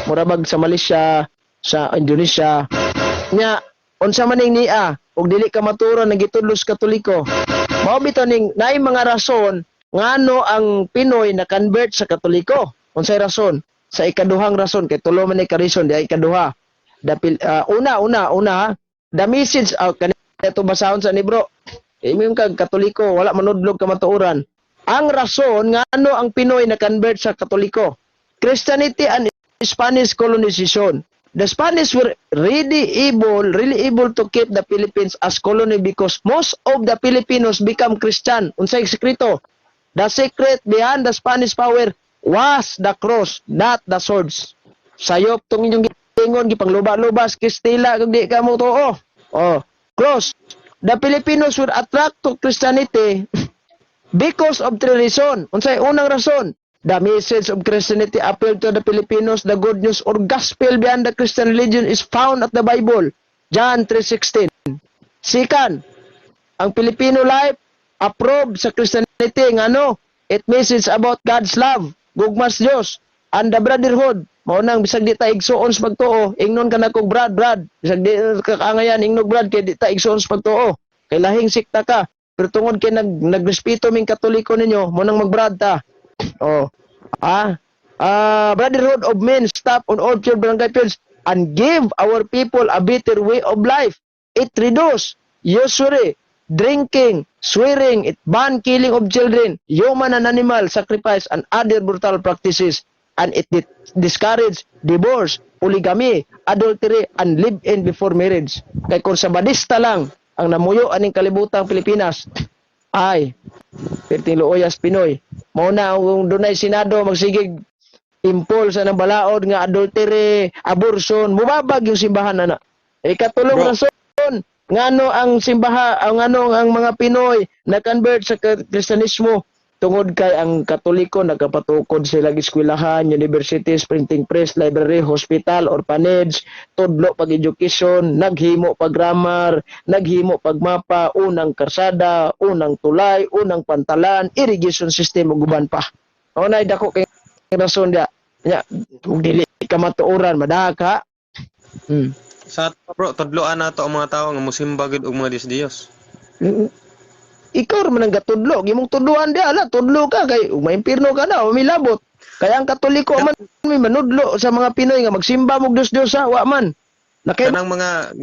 Murabag sa Malaysia, sa Indonesia. Nya unsa man ning niya ug dili ka maturo nagitudlos Katoliko. Mao bitaw ning naay mga rason ngano ang Pinoy na convert sa Katoliko. Unsay rason? Sa ikaduhang rason kay tulo man ni ka reason di ikaduha. Una, the message kanito basahon sa ni bro. Imong kag Katoliko wala manudlog ka matuoran. Ang rason ngano ang Pinoy na convert sa Katoliko. Christianity and Spanish colonization. The Spanish were really able to keep the Philippines as colony because most of the Filipinos become Christian. Unsay sekreto? The secret behind the Spanish power was the cross, not the swords. Sayop tong inyong gitingon gipangluba-lubas Kristila kung di ka mo tuo. Cross. The Filipinos were attract to Christianity because of three reasons. Unsay unang rason? The message of Christianity appealed to the Filipinos. The good news or gospel behind the Christian religion is found at the Bible. John 3:16. Second, ang Filipino life approved sa Christianity ngano? It message about God's love, gugmas Dios, and the brotherhood. Mao nang bisag di ta igsuon sa pagtuo, ingnon ka na kog brad. Bisag di kaangayan ingnog brad kay di ta igsuon sa pagtuo. Kay lahing sikta ka. Pero tungod kay nagrespeto ming Katoliko ninyo, mo nang magbrad ta. Brotherhood of men stop on all pure barangay fields and give our people a better way of life. It reduce usury, drinking, swearing, it ban killing of children, human and animal sacrifice and other brutal practices, and it discourage divorce, polygamy, adultery, and live-in before marriage. Kay konservadista lang ang namuyo aning kalibutang Pilipinas ay perting luoyas Pinoy. Mao na kung dunay Senado magsigig impulsa ng balaod nga adultery, abortion, mubabag yung simbahan na. Ikatulong rason ngano ang ang mga Pinoy na convert sa Kristyanismo tungod kay ang Katoliko nagapatukod sila eskwelahan, universities, printing press, library, hospital, orphanage, tudlo pag education, naghimo pag grammar, naghimo pag mapa, unang karsada, unang tulay, unang pantalan, irrigation system ug uban pa. Mao nay dako kay rason dia. Nya dili ka matuoran madaka. Sa bro, tudloan nato ang mga tawo nga mosimba gid og mga Diyos. Ikaw man ang gatudlo, gimong tudloan di ala, tudlo ka kay maimpirno ka na, umilabot. Kaya ang Katoliko man may manudlo sa mga Pinoy nga magsimba mo Dios sa wa man. Kanang mga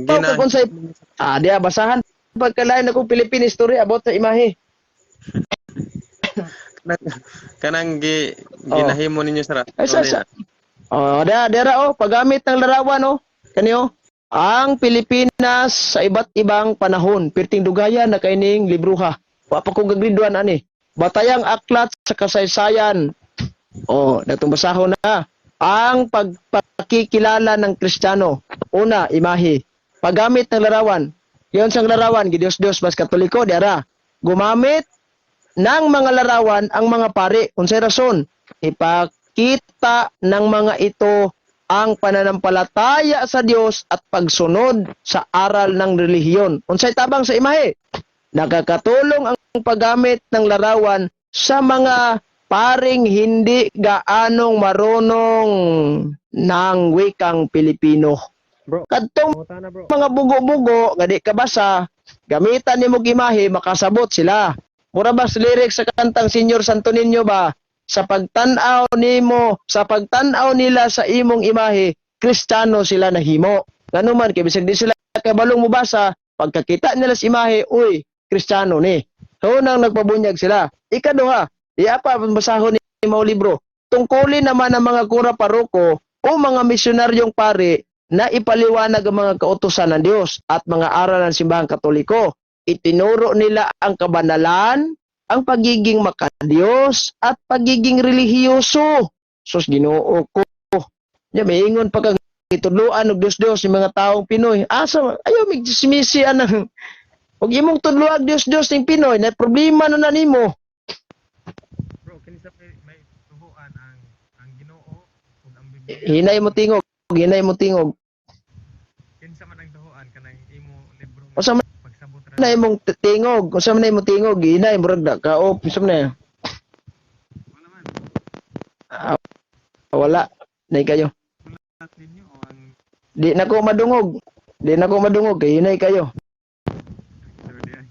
dia basahan pagkalain ako Philippine history about sa imahe. kanang ginahimo ninyo sa dera paggamit ng larawan kaniyo ang Pilipinas sa iba't ibang panahon perting dugayan na kaining libruha. Wa pa ko gagriduan ani. Batayang aklat sa kasaysayan. Datong basahon na. Ang pagpakikilala ng Kristiyano. Una, imahe. Paggamit ng larawan. Yon sang larawan Dios mas Katoliko diara. Gumamit ng mga larawan ang mga pari. Unsay rason? Ipakita ng mga ito ang pananampalataya sa Dios at pagsunod sa aral ng relihiyon. Unsay tabang sa imahe? Nakakatulong ang paggamit ng larawan sa mga paring hindi gaanong marunong ng wikang Pilipino. Bro, Kadtong bro. mga bugo-bugo nga di kabasa, gamitan nimo imahe makasabot sila. Mura ba sa lyrics sa kantang Senyor Santo Niño ba? Sa pagtanaw nila sa imong imahe, Kristiyano sila nahimo. Ngano man kay bisag di sila kabalong mubasa, pagkakita nila sa imahe, uy, Kristiyano ni. So nang nagpabunyag sila. Ikaduha, di apa basahon ni mao libro. tungkulin naman ng mga kura paroko o mga misyonaryong pari na ipaliwanag ang mga kautusan ng Diyos at mga aral ng simbahang Katoliko. Itinuro nila ang kabanalan, ang pagiging makadiyos at pagiging relihiyoso. Sus, Ginoo ko. Ya, may ingon pa kang itudluan og Dios-Dios yung mga taong Pinoy. Asa, ayaw, may dismisi anang. Huwag imong tudluan Dios-Dios ng Pinoy, na problema na nimo. Bro, kinsa may tuhuan ang Ginoo ug ang Biblia. Hinay mo tingog. Kinsa man ang tuhuan kanang imo libro O sa pagsabot ra. na imong tingog, kung saan na imong tingog, hinay murag da kaop, saan na. Wala man. Wala, nay kayo. At ninyo o ang Di na ko madungog, kay hinay kayo. third ay.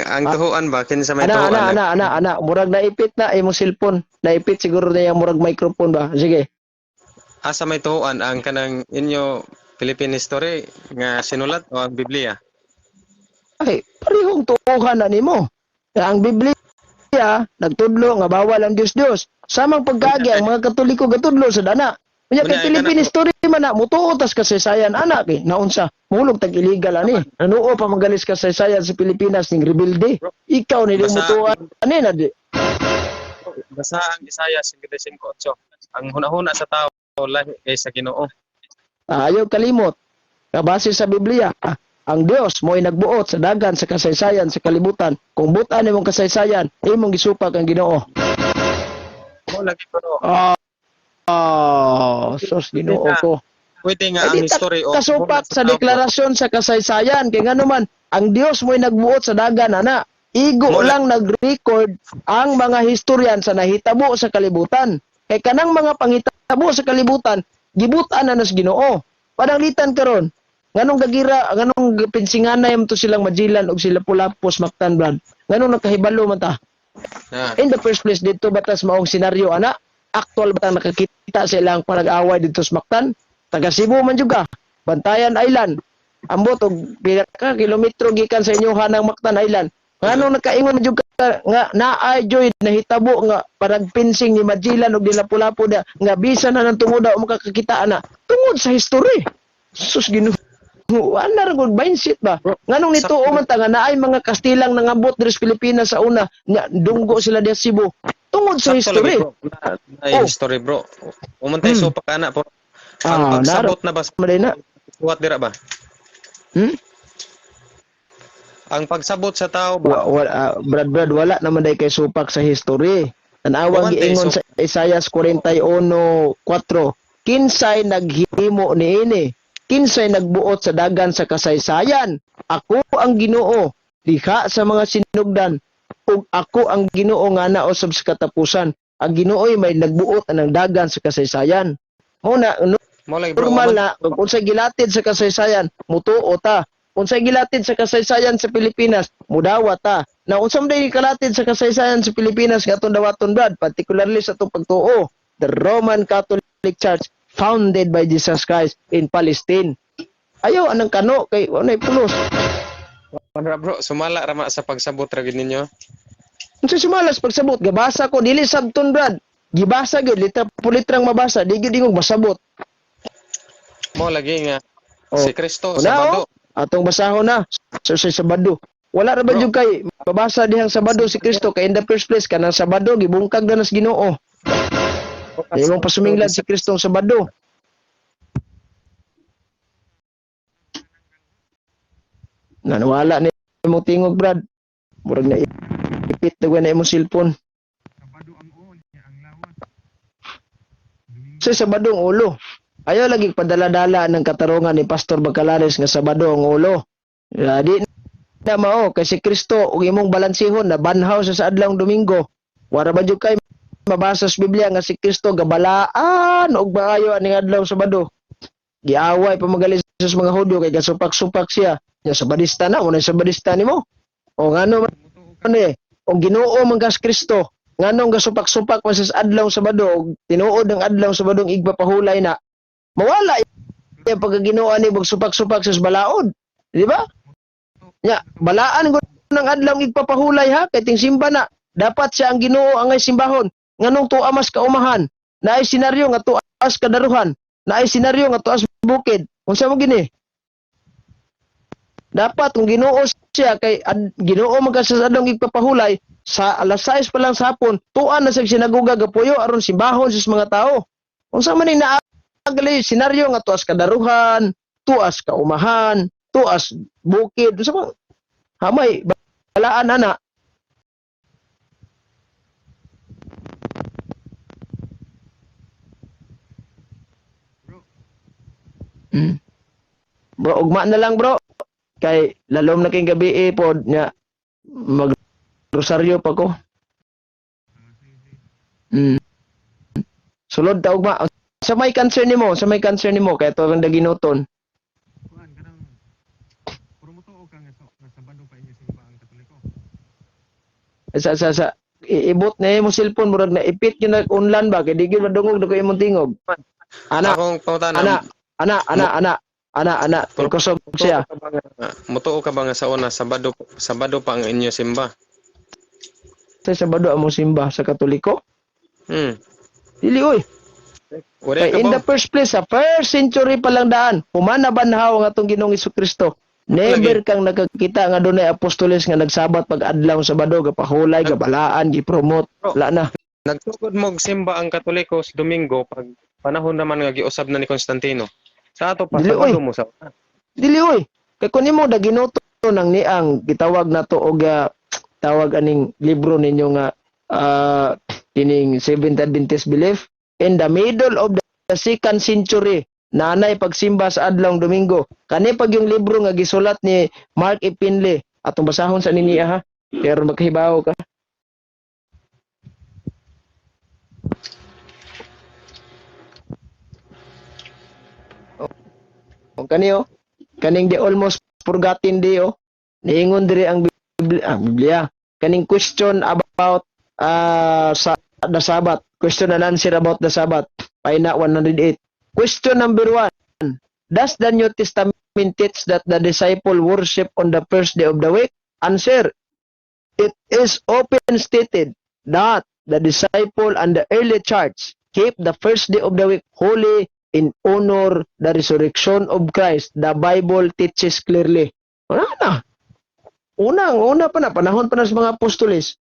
Ang tuhuan ba kinsa may Ana, tuhuan? murag naipit na imong cellphone. Naipit siguro na yung murag microphone ba. Sige. Asa may tuhuan ang kanang inyo Philippine history nga sinulat o ang Biblia? Ay, parehong tuuhan na nimo. Ang Biblia nagtudlo nga bawal ang Dios-Dios. Samang pagkagi ang mga Katoliko gatudlo sa dana. Unya kay Unya, Philippine kana- history man na mutuo tas kasaysayan anak eh. Naunsa, mulog tag illegal ani. Nanuo pa magalis kasaysayan sa Pilipinas ning rebelde. Ikaw ni Basta- mutuo ani na di. Basa ang Isaiah 55:8. Ang hunahuna sa tao lahi kay sa Ginoo. Ayaw kalimot. Kabase sa Biblia, ang Dios mo'y nagbuot sa dagan sa kasaysayan sa kalibutan. Kung butan imong kasaysayan, imong gisupak ang Ginoo. Mo lagi pero Sus Ginoo ko. pwede nga ang Ay, di ta history o kasupak hunahuna sa tao. deklarasyon sa kasaysayan. Kaya nga naman, ang Dios mo'y nagbuot sa dagan, ana. Igo Mula- lang nag-record ang mga historian sa nahitabo sa kalibutan. Kay kanang mga panghitabo sa kalibutan, gibutan na nas Ginoo. Padanglitan karon. Nganong gagira, nganong pinsinganay mo to silang majilan og sila pulapos maktan brad. Nganong nakahibalo man ta. Na, In the first place dito batas maong senaryo ana. Actual batang nakakita sa ilang panag-away dito sa Mactan. Taga Cebu man juga. Bantayan Island. Ambot og pila ka kilometro gikan sa inyohan ng Mactan Island. Nganong nakaingon juga nga naay joy nahitabo nga parang pinsing ni Magellan og Lapu-Lapu da nga bisan na nang tungod o makakakita ana. Tungod sa history. Sus Ginoo. Ana ra gud mindset ba? Nganong nituo man ta nga naay mga Kastilang nangabot diri sa Pilipinas sa una nya dunggo sila di Cebu. Tungod sa sakto lagi, history. bro. Ay, Oh. history bro. Umantay supak ana po. Ang Ah, pagsabot na ba Maday na. buhat dira ba? Hmm? Ang pagsabot sa tao ba? Brad, wala naman day kay supak sa history. Tanawang Kumante, giingon so- sa Isaias 41:4. Kinsay naghimo niini? Kinsay nagbuot sa dagan sa kasaysayan? Ako ang Ginoo, diha sa mga sinugdan. Ug ako ang Ginoo nga naosob sa katapusan. Ang Ginoo'y may nagbuot ng dagan sa kasaysayan. Muna, Mo lagi bro. normal na kung unsay gilatid sa kasaysayan mutuo ta, unsay gilatid sa kasaysayan sa Pilipinas mudawat ta, na unsam day kalatid sa kasaysayan sa Pilipinas nga atong dawaton brad, particularly sa atong pagtuo, the Roman Catholic Church founded by Jesus Christ in Palestine. Ayaw anang kano kay unay pulos. Wala bro, sumala ra ma sa pagsabot ra gid ninyo. Unsay sumalas pagsabot gabasa ko dili sabton brad. Gibasa gyud litra pulitrang mabasa, di gyud ingog masabot. Mo lagi nga Oh. si Kristo Una, sa bado. atong basahon na sa Sabado. Wala ra ba Bro. jud kay mabasa dihang Sabado si Kristo kay in the first place kanang Sabado gibungkag na nas Ginoo. Imong pasuminglan si Kristo ang Sabado. Nanwala ni imong tingog brad. Murag na ipit na imong cellphone. Sabado ang uon niya ang lawas. Sa Sabado ang ulo. Ayaw lagi padala-dala ng katarungan ni Pastor Bacalares nga Sabado ang ulo. Di na mao kay si Kristo ug imong balansihon na banhaw sa adlawng Domingo. Wara ba jud kay mabasa sa Biblia nga si Kristo gabalaan og maayo aning adlaw Sabado. Giaway pa magalis sa mga Hudyo kay gasupak-supak siya. Ya Sabadista na, unay Sabadista nimo. O ngano man eh, og Ginoo man gas Kristo. Nganong gasupak-supak man sa adlaw Sabado og tinuod ang adlaw Sabadong igba pahulay na. Mawala yung pagkaginoan ni magsupak-supak sa balaod. Di ba? Ya, balaan ko ng adlaw igpapahulay ha, kay ting simba na. Dapat siya ang Ginoo angay simbahon. nganong tuwa mas kaumahan, naay senaryo nga tuas kadaruhan, naay senaryo nga tuas bukid. Unsa mo gini? Dapat kung Ginoo siya kay Ginoo magkasadong igpapahulay sa alas 6 pa lang sa hapon, tuan na sa sinaguga gapuyo aron simbahon sa mga tao. Unsa man ni naagali senaryo nga tuas kadaruhan, tuas kaumahan, tuas bukid, unsa man hamay balaan ana. Bro, ugma na lang bro. Kay lalom na kay gabi pod nya mag rosaryo pa ko. Sulod ta ugma. Sa may cancer nimo, kay to ang daginuton. Kuan kanang puro mo tuo ka nga Sabado pa inyo simba ang Katoliko. Sa iibot na mo cellphone murag na ipit gyud nag unlan ba kay di gyud madungog na ko imong tingog. Ana, Akong pangutana, ana, kusog siya. mutuo ka ba nga sa una Sabado pa ang inyo simba? Sa Sabado among simba sa Katoliko. Dili oy. Wala Kay ka in ba? the first place, sa first century pa lang daan, humana banhaw nga atong Ginoong Hesukristo. Never kang nakakita nga dunay apostoles nga nagsabat pag adlaw Sabado, gapahulay, gabalaan, gipromote. Wala na. Nagtukod mo og simba ang Katoliko sa Domingo pag panahon naman nga giusab na ni Constantino. Sa ato pa Dili, Sabado oy. mo sa una. Dili oy. Kay kun nimo daginuto nang niang gitawag nato og tawag aning libro ninyo nga kining Seventh Adventist Belief in the middle of the second century. Nanay pagsimba sa adlawng Domingo. Kani pag yung libro nga gisulat ni Mark E. Pinley. Atong basahon sa niniya ha. Pero magkahibaw ka. O kaniyo, kaning di almost forgotten di niingon diri ang Biblia. Kaning question about sa the Sabbath. Question and answer about the Sabbath. Paina 108. Question number 1. Does the New Testament teach that the disciple worship on the first day of the week? Answer. It is open stated that the disciple and the early church keep the first day of the week holy in honor the resurrection of Christ. The Bible teaches clearly. Una na. Una pa na. Panahon pa na sa mga apostoles.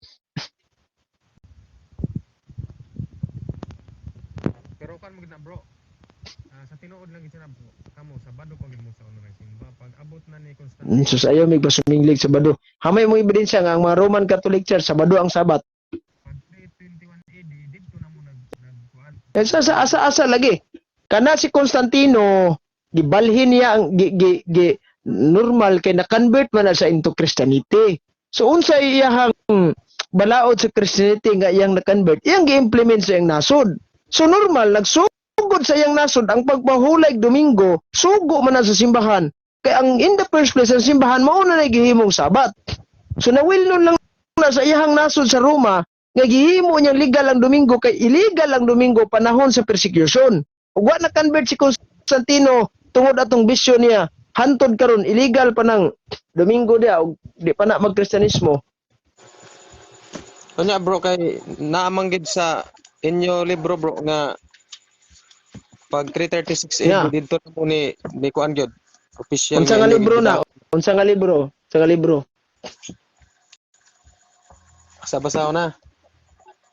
Pero kan mo gid na bro. Sa tinuod lang gid na bro. Kamo Sabado pa gid mo sa una simba pag abot na ni Constantino. Sus ayaw mig basuminglig Sabado. Hamay mo ebidensya nga ang mga Roman Catholic Church Sabado ang Sabat. Pag 321 AD didto na mo nagkuan. Sa asa lagi. Kana si Constantino gibalhin niya ang normal kay na-convert man na sa into Christianity. So unsa iyahang balaod sa Christianity nga iyang na-convert, iyang gi-implement sa iyang nasod. So normal nagsugod sa iyang nasod ang pagpahulay Domingo, sugo man na sa simbahan. Kay ang in the first place ang simbahan mao na gihimong Sabat. So nawilnon lang na sa iyang nasod sa Roma nga gihimo niyang legal ang Domingo kay illegal ang Domingo panahon sa persecution. Ug wa na convert si Constantino tungod atong bisyo niya. Hantod karon illegal pa ng Domingo dia ug di pa na magkristiyanismo. Unya bro kay naamanggid sa inyo libro bro nga pag 336 Yeah. didto na mo ni kuan gyud official. Unsa nga libro na? Unsa nga libro? Sa nga libro. Sa basaw na.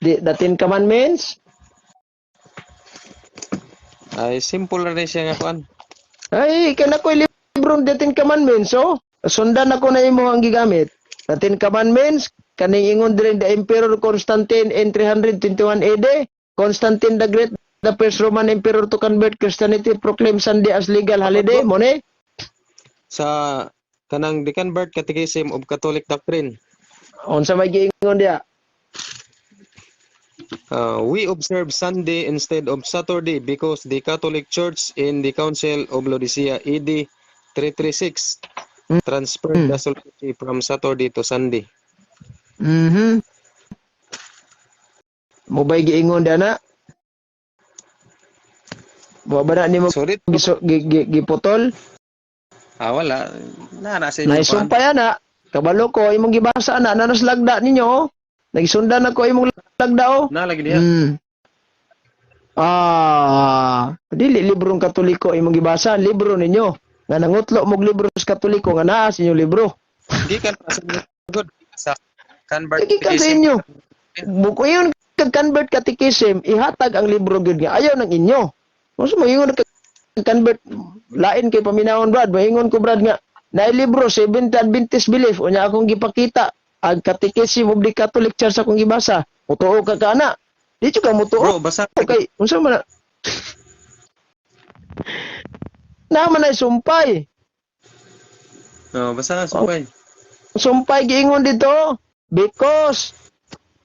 The Ten Commandments. Ay simple ra ni siya nga kuan. Ay, kana ko'y libro The Ten Commandments, oh. Sundan ako na imo ang gigamit. The Ten Commandments, kaning ingon din the Emperor Constantine in 321 AD. Constantine the Great, the first Roman Emperor to convert Christianity, proclaim Sunday as legal holiday. Mo ni? Sa kanang the Convert Catechism of Catholic Doctrine. Unsa may giingon dia? We observe Sunday instead of Saturday because the Catholic Church in the Council of Laodicea AD 336 transferred the solemnity from Saturday to Sunday. Mo ba'y giingon dia na? Mo ba na nimo Sorry. giputol? Wala. Na sa inyo. Naisumpay na. Kabalo ko imong gibasa na nanas lagda ninyo. Nagisundan ako imong daw. Na lagi diha. Dili librong Katoliko imong gibasa, libro ninyo. Nga nangutlo mog libro sa Katoliko nga naa sa inyo libro. Gikan pa sa good sa convert Sige ka sa inyo. Buko yun kag-convert catechism, ihatag ang libro gyud nga ayaw ng inyo. Mas mo ingon kag-convert lain kay paminawon brad, moingon ko brad nga na libro Seventh Adventist Belief unya akong gipakita ang Catechism of the Catholic Church akong gibasa. Mutuo ka kana. Di ka mutuo. Bro, basa. Okay, unsa man na? Naman ay sumpay. No, basa sumpay. Sumpay giingon dito because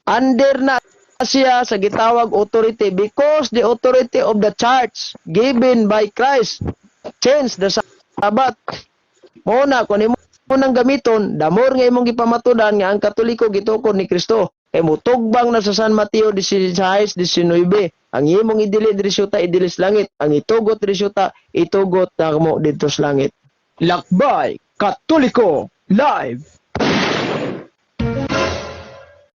under na siya sa gitawag authority because the authority of the church given by Christ change the Sabbath. Muna kung imo nang gamiton, damor nga imong gipamatudan nga ang Katoliko gitukod ni Kristo. Kay mutugbang na sa San Mateo 16:19, ang imong idili diri syuta idilis langit, ang itugot diri syuta itugot na mo dito sa langit. Lakbay Katoliko live.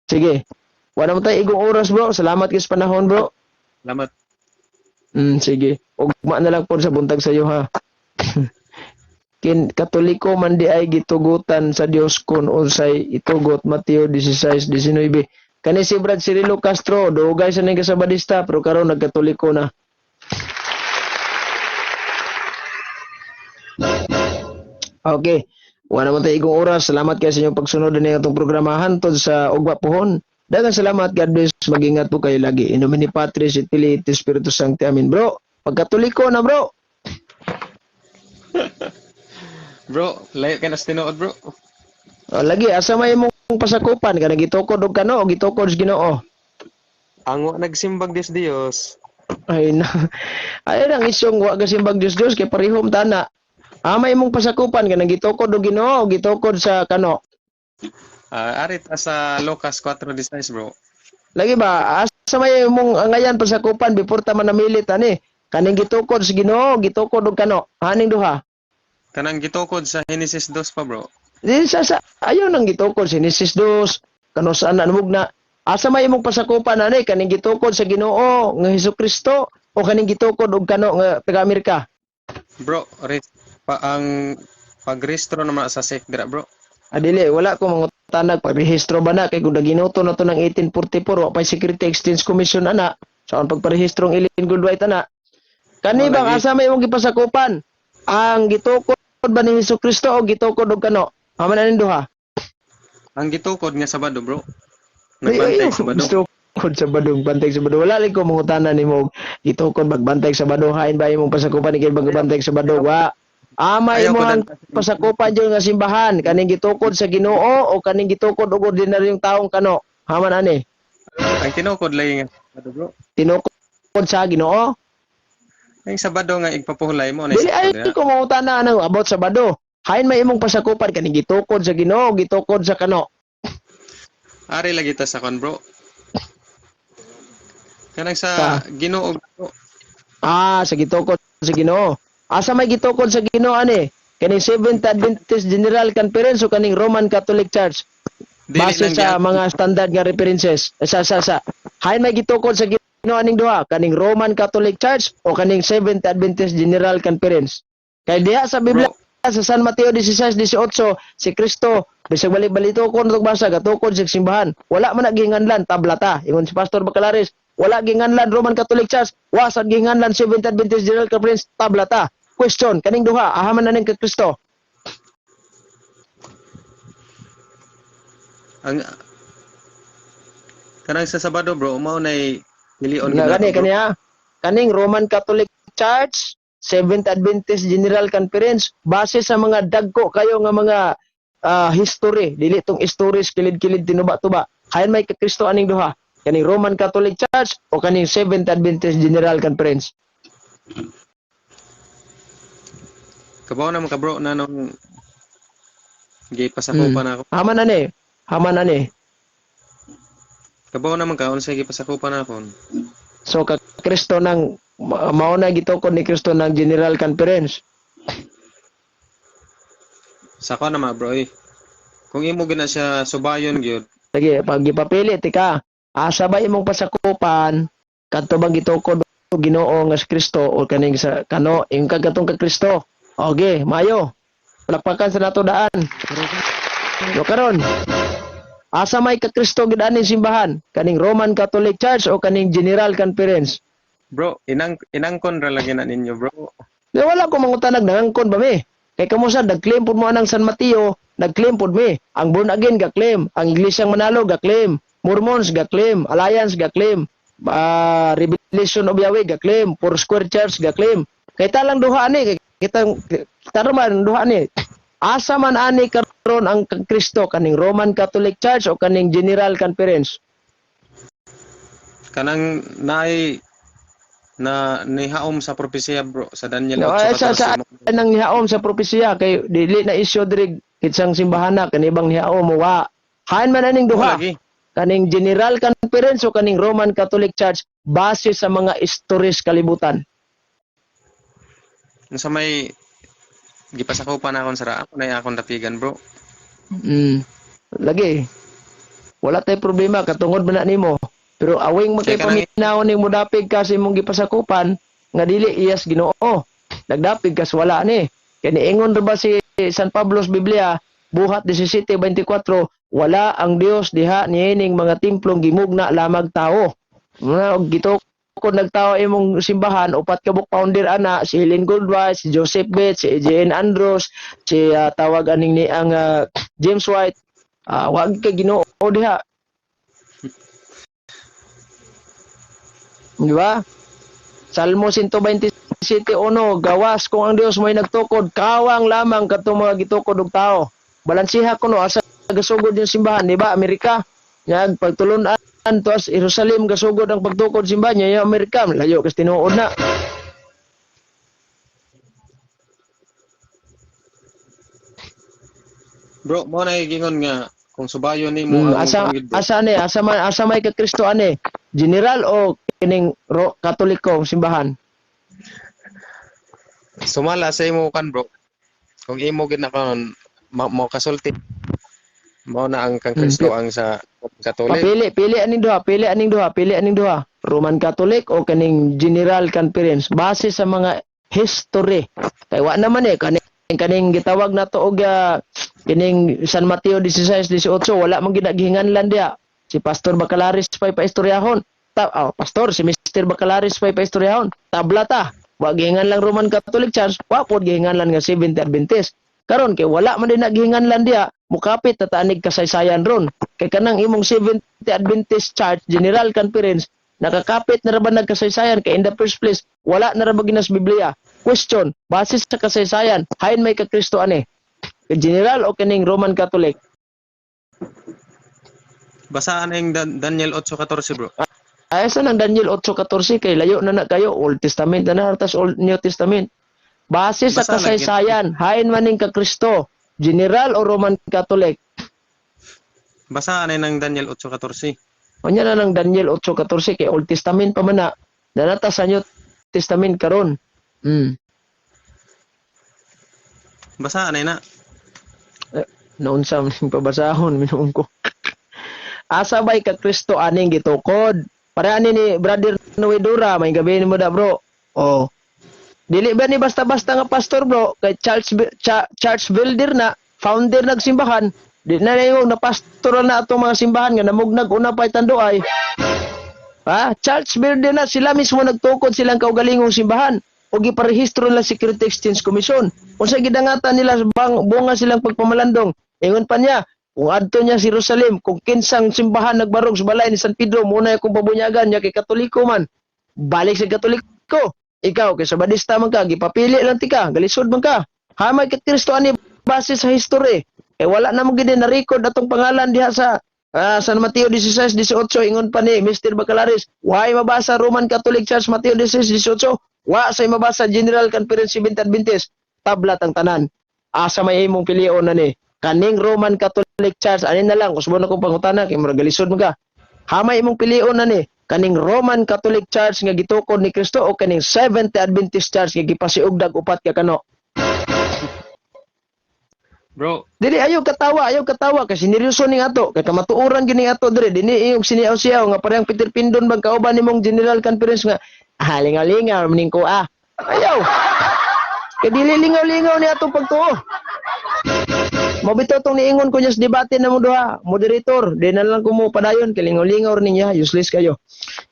Sige. Wala mo tayo igong oras, bro. Salamat kay sa panahon, bro. Salamat. Sige. Ugma na lang po sa buntag sa iyo, ha. Katoliko man di ay gitugutan sa Dios kun unsay itugot Mateo 16:19. Kani si Brad Cirilo Castro, dugay sa ning kasabadista pero karon nagkatoliko na. Okay. Wala man tayo igong oras. Salamat kayo sa inyong pagsunod na itong programahan tod sa Ugma Pohon. Daghang salamat. God bless. Mag-ingat po kayo lagi. In nomine Patris et Filii et Spiritus Sancti. Amen, bro. Pagkatoliko na, bro. Bro, layo ka na sa tinuod, bro. Lagi, asa may mong pasakupan ka nagitukod og kano o gitukod sa Ginoo. Ang nagsimbag Dios. Ay na. Ay nang isong wa ka simbag Dios kay parehom tana. May mong pasakupan ka nagitukod og Ginoo o gitukod sa kano. Arit sa Lucas 4:16, bro. Lagi ba, asa may mong angayan pasakupan before ta man namilit ani. Kaning gitukod sa Ginoo, gitukod og kano. Haning duha. Kanang gitukod sa Genesis 2 pa, bro. Di sa ayaw nang gitukod sa Genesis 2, kano saan na namugna. Asa may imong pasakupan ani kaning gitukod sa Ginoo nga Hesukristo o kaning gitukod og kano nga taga-Amerika? Bro, ang pagrehistro naman sa SEC dira, bro. Adili, wala ko mangutanag pagrehistro ba na kay kung ginuto na to ng 1844 wa pay Security Exchange Commission ana. Saan pagparehistrong Ellen Goldwhite ana. Kani bang asa may imong gipasakupan? Ang gitukod ba ni Hesukristo o gitukod og kano? Aman aning duha. Ang gitukod nga Sabado, bro. Nagbantay sa Sabado. Gitukod sa Sabado, bantay sa Sabado. Wala rin ko mangutanan nimo gitukod magbantay sa Sabado. Hain ba imong pasakupan ni kay magbantay sa Sabado? Wa. Amay mo ang pasakupan dyan nga simbahan. Kaning gitukod sa Ginoo o kaning gitukod og ordinaryong taong kano? Haman ani. Ang tinukod lay nga Sabado, bro. Tinukod sa Ginoo? Ang Sabado nga igpapuhulay mo na Dili ay ko mangutana ano about Sabado. Hain may imong pasakupan kaning gitukod sa Ginoo, gitukod sa kano. Ari lagi ta sa kon, bro. Kanang sa Ginoo, bro. Sa gitukod sa Ginoo. Asa may gitukod sa Ginoo ani? Kaning Seventh Adventist General Conference o kaning Roman Catholic Church? Base sa mga standard nga references. Hain may gitukod sa Ginoo aning duha, kaning Roman Catholic Church o kaning Seventh Adventist General Conference. Kay diha sa Biblia sa San Mateo 16:18 si Kristo bisag balik-balito kon ug basa gatukod sa simbahan. Wala man naginganlan tablata. Ingon si Pastor Bacalaris, wala ginganlan Roman Catholic Church, wa sad ginganlan Seventh Adventist General Conference tablata. Question, kaning duha ahaman na ning kay Kristo. Ang kanang sa Sabado, bro, mao nay dilion Kaniya kaning Roman Catholic Church, Seventh Adventist General Conference base sa mga dagko kayo nga mga history, dili tong stories kilid-kilid tinuba-tuba. Hayan may kay Kristo aning duha, kaning Roman Catholic Church o kaning Seventh Adventist General Conference. Kabaw naman ka, bro, na nung gipasakupan ako. Haman ani. Kabaw naman ka unsay gipasakupan ako. So ka Kristo nang mao na gitukod ni Kristo ng General Conference. Sako naman, bro. Kung imo gina siya subayon gyud. Sige, pag gipapili tika, asa ba imong pasakupan kadto bang gitukod og Ginoo nga si Kristo o kaning sa kano ing kagatong ka Kristo. Okay, mayo. Palakpakan sa nato daan. Yo karon. Asa may ka Kristo gid ani simbahan? Kaning Roman Catholic Church o kaning General Conference? Bro, inangkon ra lagi na ninyo, bro. Di wala ko mangutanag nangangkon ba mi? Kay kamo sad nag-claim pud mo anang San Mateo, nag-claim pud mi. Ang Born Again ga-claim, ang Iglesyang Manalo ga-claim, Mormons ga-claim, Alliance ga-claim, Revelation of Yahweh ga-claim, Foursquare Church ga-claim. Kay talang duha ni, kay kita man duha ni. Asa man ani karon ang Kristo kaning Roman Catholic Church o kaning General Conference? Kanang na nihaom sa propesya, bro, sa Daniel No, 8:14. sa nang nihaom sa propesya kay dili na isyo diri kitsang simbahana kanibang nihaom wa. Hain man aning duha. Lagi. Kaning General Conference o kaning Roman Catholic Church base sa mga istoris kalibutan. Sa may gipasakupan akon sa ako na akong dapigan, bro. Lagi. Wala tay problema katungod man na nimo. Pero awing Kaya kanang- magkaipaminaw ning modapig ka sa imong gipasakupan nga dili iyas Ginoo. Nagdapig kas wala ni. Kay niingon ra ba si San Pablo sa Biblia, buhat 17:24, wala ang Dios diha niining mga templong gimugna lamang tao. Gito ko nagtawo imong simbahan, upat ka book founder ana, si Helen Goldwise, si Joseph Bates, si J.N. Andros, si tawag aning ni ang James White. Wag ka Ginoo diha. Di ba? Salmo 127:1, gawas kung ang Dios mo'y nagtukod, kawang lamang katong mga gitukod og tao. Balansiha kuno asa gasugod yung simbahan, di ba? Amerika. Yan, pagtulunan to as Jerusalem gasugod ang pagtukod simbahan niya, yung Amerika, layo kas tinuod na. Bro, mo na gingon nga kung subayo nimo ang Asa panggid, bro. asa may ka Kristo ani? General o kining Katoliko simbahan? Sumala sa imo kan, bro. Kung imo gid na karon mo kasulti mo na ang kang Kristo ang sa Katolik. Pili aning duha. Roman Catholic o kaning General Conference base sa mga history. Kay wa naman kaning gitawag nato og kining San Mateo 16:18 wala man ginagihinganlan dia. Si Pastor Bacalaris pay paistoryahon. Pastor si Mr. Bacalaris pay paistoryahon. Tabla ta. Wa gihingan lang Roman Catholic Church, wa pod gihinganlan nga Seventh Adventist. Karon kay wala man din nagihinganlan dia, mukapit ta tanig kasaysayan ron. Kay kanang imong Seventh Adventist Church General Conference nakakapit na ra ba nagkasaysayan kay in the first place wala na ra ba ginas Biblia. Question, base sa kasaysayan, hain may ka Kristo ani? Kay General o kining Roman Catholic? Basaan ang Daniel 8:14, bro. Ay sa nang Daniel 8:14 kay layo na kayo Old Testament na tas Old New Testament. Base sa Basa lagi. kasaysayan, hain maning ka Kristo, General o Roman Catholic? Basaan ang Daniel 8:14. Unya na ng Daniel 8:14 kay Old Testament pa man na. Nanata sa New Testament karon. Basaan na. Naunsa man pabasahon minuong ko. Asa bay ka Kristo aning gitukod? Para ani ni Brother Noedura, may gabi mo da bro. Oh. Dili ba ni basta-basta nga pastor bro, kay church builder na, founder nagsimbahan, di na yung na pastoral na atong mga simbahan nga namugnag una pa itanduay. Church builder na sila mismo nagtukod silang kaugalingong simbahan o giparehistro lang Security Exchange Commission. Unsa gidangatan nila bunga silang pagpamalandong. Ingon pa niya, kung adto niya sa Jerusalem, kung kinsang simbahan nagbarog sa balay ni San Pedro, muna akong babunyagan niya kay Katoliko man. Balik sa Katoliko. Ikaw, kay Sabadista man ka, gipapili lang tika, galisod man ka. Hamay ka Kristo ani base sa history. Wala na mo gid na record atong pangalan diha sa San Mateo 16:18 ingon pa ni Mr. Bacalaris, why mabasa Roman Catholic Church Mateo 16:18? Wa say mabasa General Conference Seventh Adventist. Tablat ang tanan. Asa may imong pilion na ni? Kaning Roman Catholic Church, ani na lang, kusbo na kong pangutana, kay murag galisod mo ka. Hamay imong pilion na ni, kaning Roman Catholic Church nga gitukod ni Kristo o kaning Seventh Adventist Church nga gipasiugdag upat ka kano? Bro, Dili ayaw katawa kasi seryoso ning ato kay kamatuoran gini ato dire dinhi iyong siniaw-siyaw nga parang Peter Pindon bang kauban nimong General Conference nga halingaw-lingaw maning ko ayaw kay dili lingaw-lingaw ni atong pagtuo. Mabitaw tong niingon ko just debate na mo duha moderator di na lang ko mo padayon kay lingaw-lingaw niya useless kayo.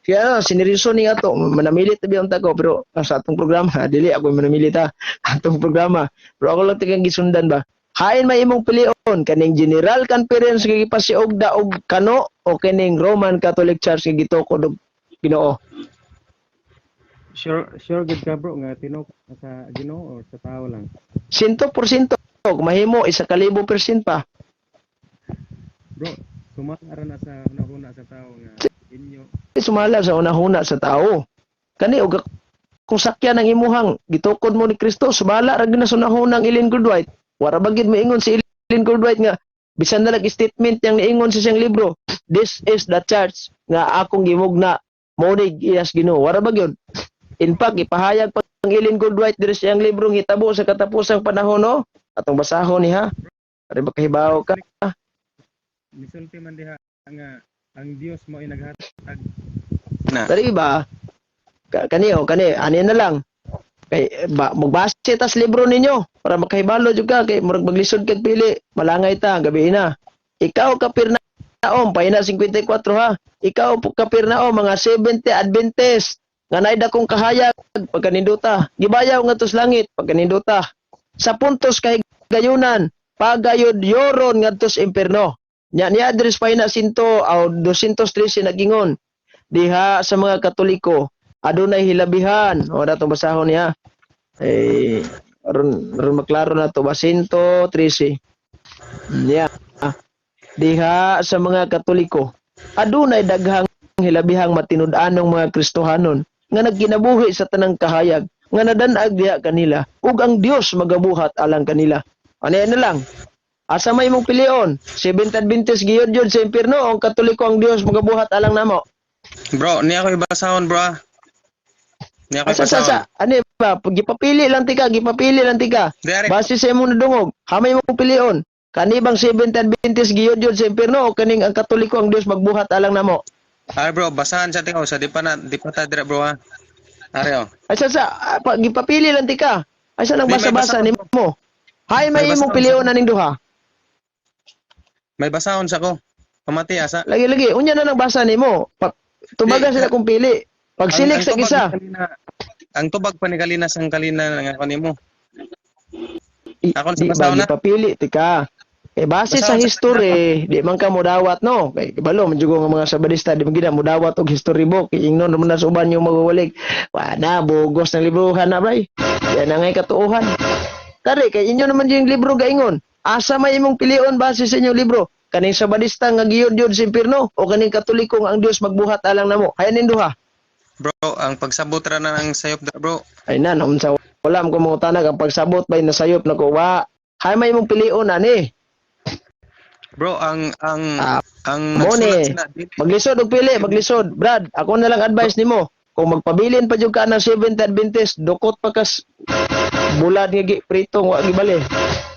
Kaya sineryoso ni ato manamilit tabi unta ko pero sa atong programa dili ako manamilit atong programa pero ako lang tigang gisundan ba. Hain may imong pilion kaning General Conference nga gipasiugda og kano o kaning Roman Catholic Church nga gitukod og Ginoo. Sure good ka bro nga tinok sa Ginoo or sa tao lang. 100% mahimo 1,000% pa. Bro, sumara na sa una sa tao nga inyo. Sumala sa unahuna sa tao. Kani og kung sakyan ang imuhang gitukod mo ni Kristo, sumala ra gyud na sa unahunang Ellen Goldwhite. Wara bagid moingon si Ellen Goldwhite nga bisan na statement yang niingon sa siyang libro, this is the church nga akong gimugna mo ni iyas Ginoo. Wara ba gyud? In fact, ipahayag pa ang Ellen Goldwhite diri sa iyang libro hitabo sa katapusang panahon no. Atong basahon niha. Ari ba kahibaw ka? Misulti man diha nga ang Dios mo ay naghatag. na. Dari ba? Kani ani na lang. Kay magbase tas libro ninyo para makahibalo jud ka kay murag maglisod kag pili malangay ta gabi na. Ikaw Kapernaum pahina 54 ha. Ikaw Kapernaum mga 70 Adventist nga naay dakong kahayag pagkaninduta. Gibayaw ngadto sa langit pagkaninduta. Sa puntos kay gayunan pagayod yoron ngadto sa impierno. Nya niya adres pahina 100 o 213 nagingon diha sa mga Katoliko adunay hilabihan o datong basahon niya ron maklaro na to ba 113 niya diha sa mga Katoliko adunay daghang hilabihang matinud-anong mga Kristohanon nga nagkinabuhi sa tanang kahayag nga nadan-ag diha kanila ug ang Dios magabuhat alang kanila ano na lang asa may mong pilion 70 Adventist giyod sa impierno o ang Katoliko ang Dios magabuhat alang namo. Bro, niya ako ibasahon, bro. Niya ako Asa ibasahon. ano ba gipapili lang tika Dari, base sa imong nadungog hamay mo pilion kani bang 70 Adventist giyod sa impierno o kaning ang Katoliko ang Dios magbuhat alang namo. bro, basahan sa tingaw sa di pa ta dira, bro ha. Ari oh. Asa gipapili lang tika asa nang Di, may basa-basa basahon nimo hay may May imong basahon pilion sa- aning duha May basahon sa ko. Pamati asa. lagi unya na nang basa nimo tumaga Di, sila kung pili pagsilik sa tubag gisa ni Kalina- ang tubag pa ni Kalina sang Kalina nga kanimo. Ako sa di ba basahon na. gipapili tika base sa Basahon sa history di man ka modawat no kay ibalo man jugo nga mga sabadista di man gid modawat og history book kay ingnon naman na sa uban yung magwawalik wa na bugos ng librohan na bray yan na ngay katuohan kare kay inyo naman yung libro gaingon asa may imong pilion base sa inyong libro kaning sabadista nga giyod sa impierno o kaning Katoliko nga ang Dios magbuhat alang namo hayanin duha. Bro, ang pagsabot ra na ng sayop da, bro. Ay na naman sa wala mo mga tanag ang pagsabot bay nasayop na ko wa hay may imong pilion ani. Bro, ang Mo ni, nagsulat sila dili. maglisod og pili, maglisod. Brad, ako na lang advice nimo. Kung magpabilin pa jud ka ng 70 Adventist, dukot pa kas bulad nga pritong wa gibali.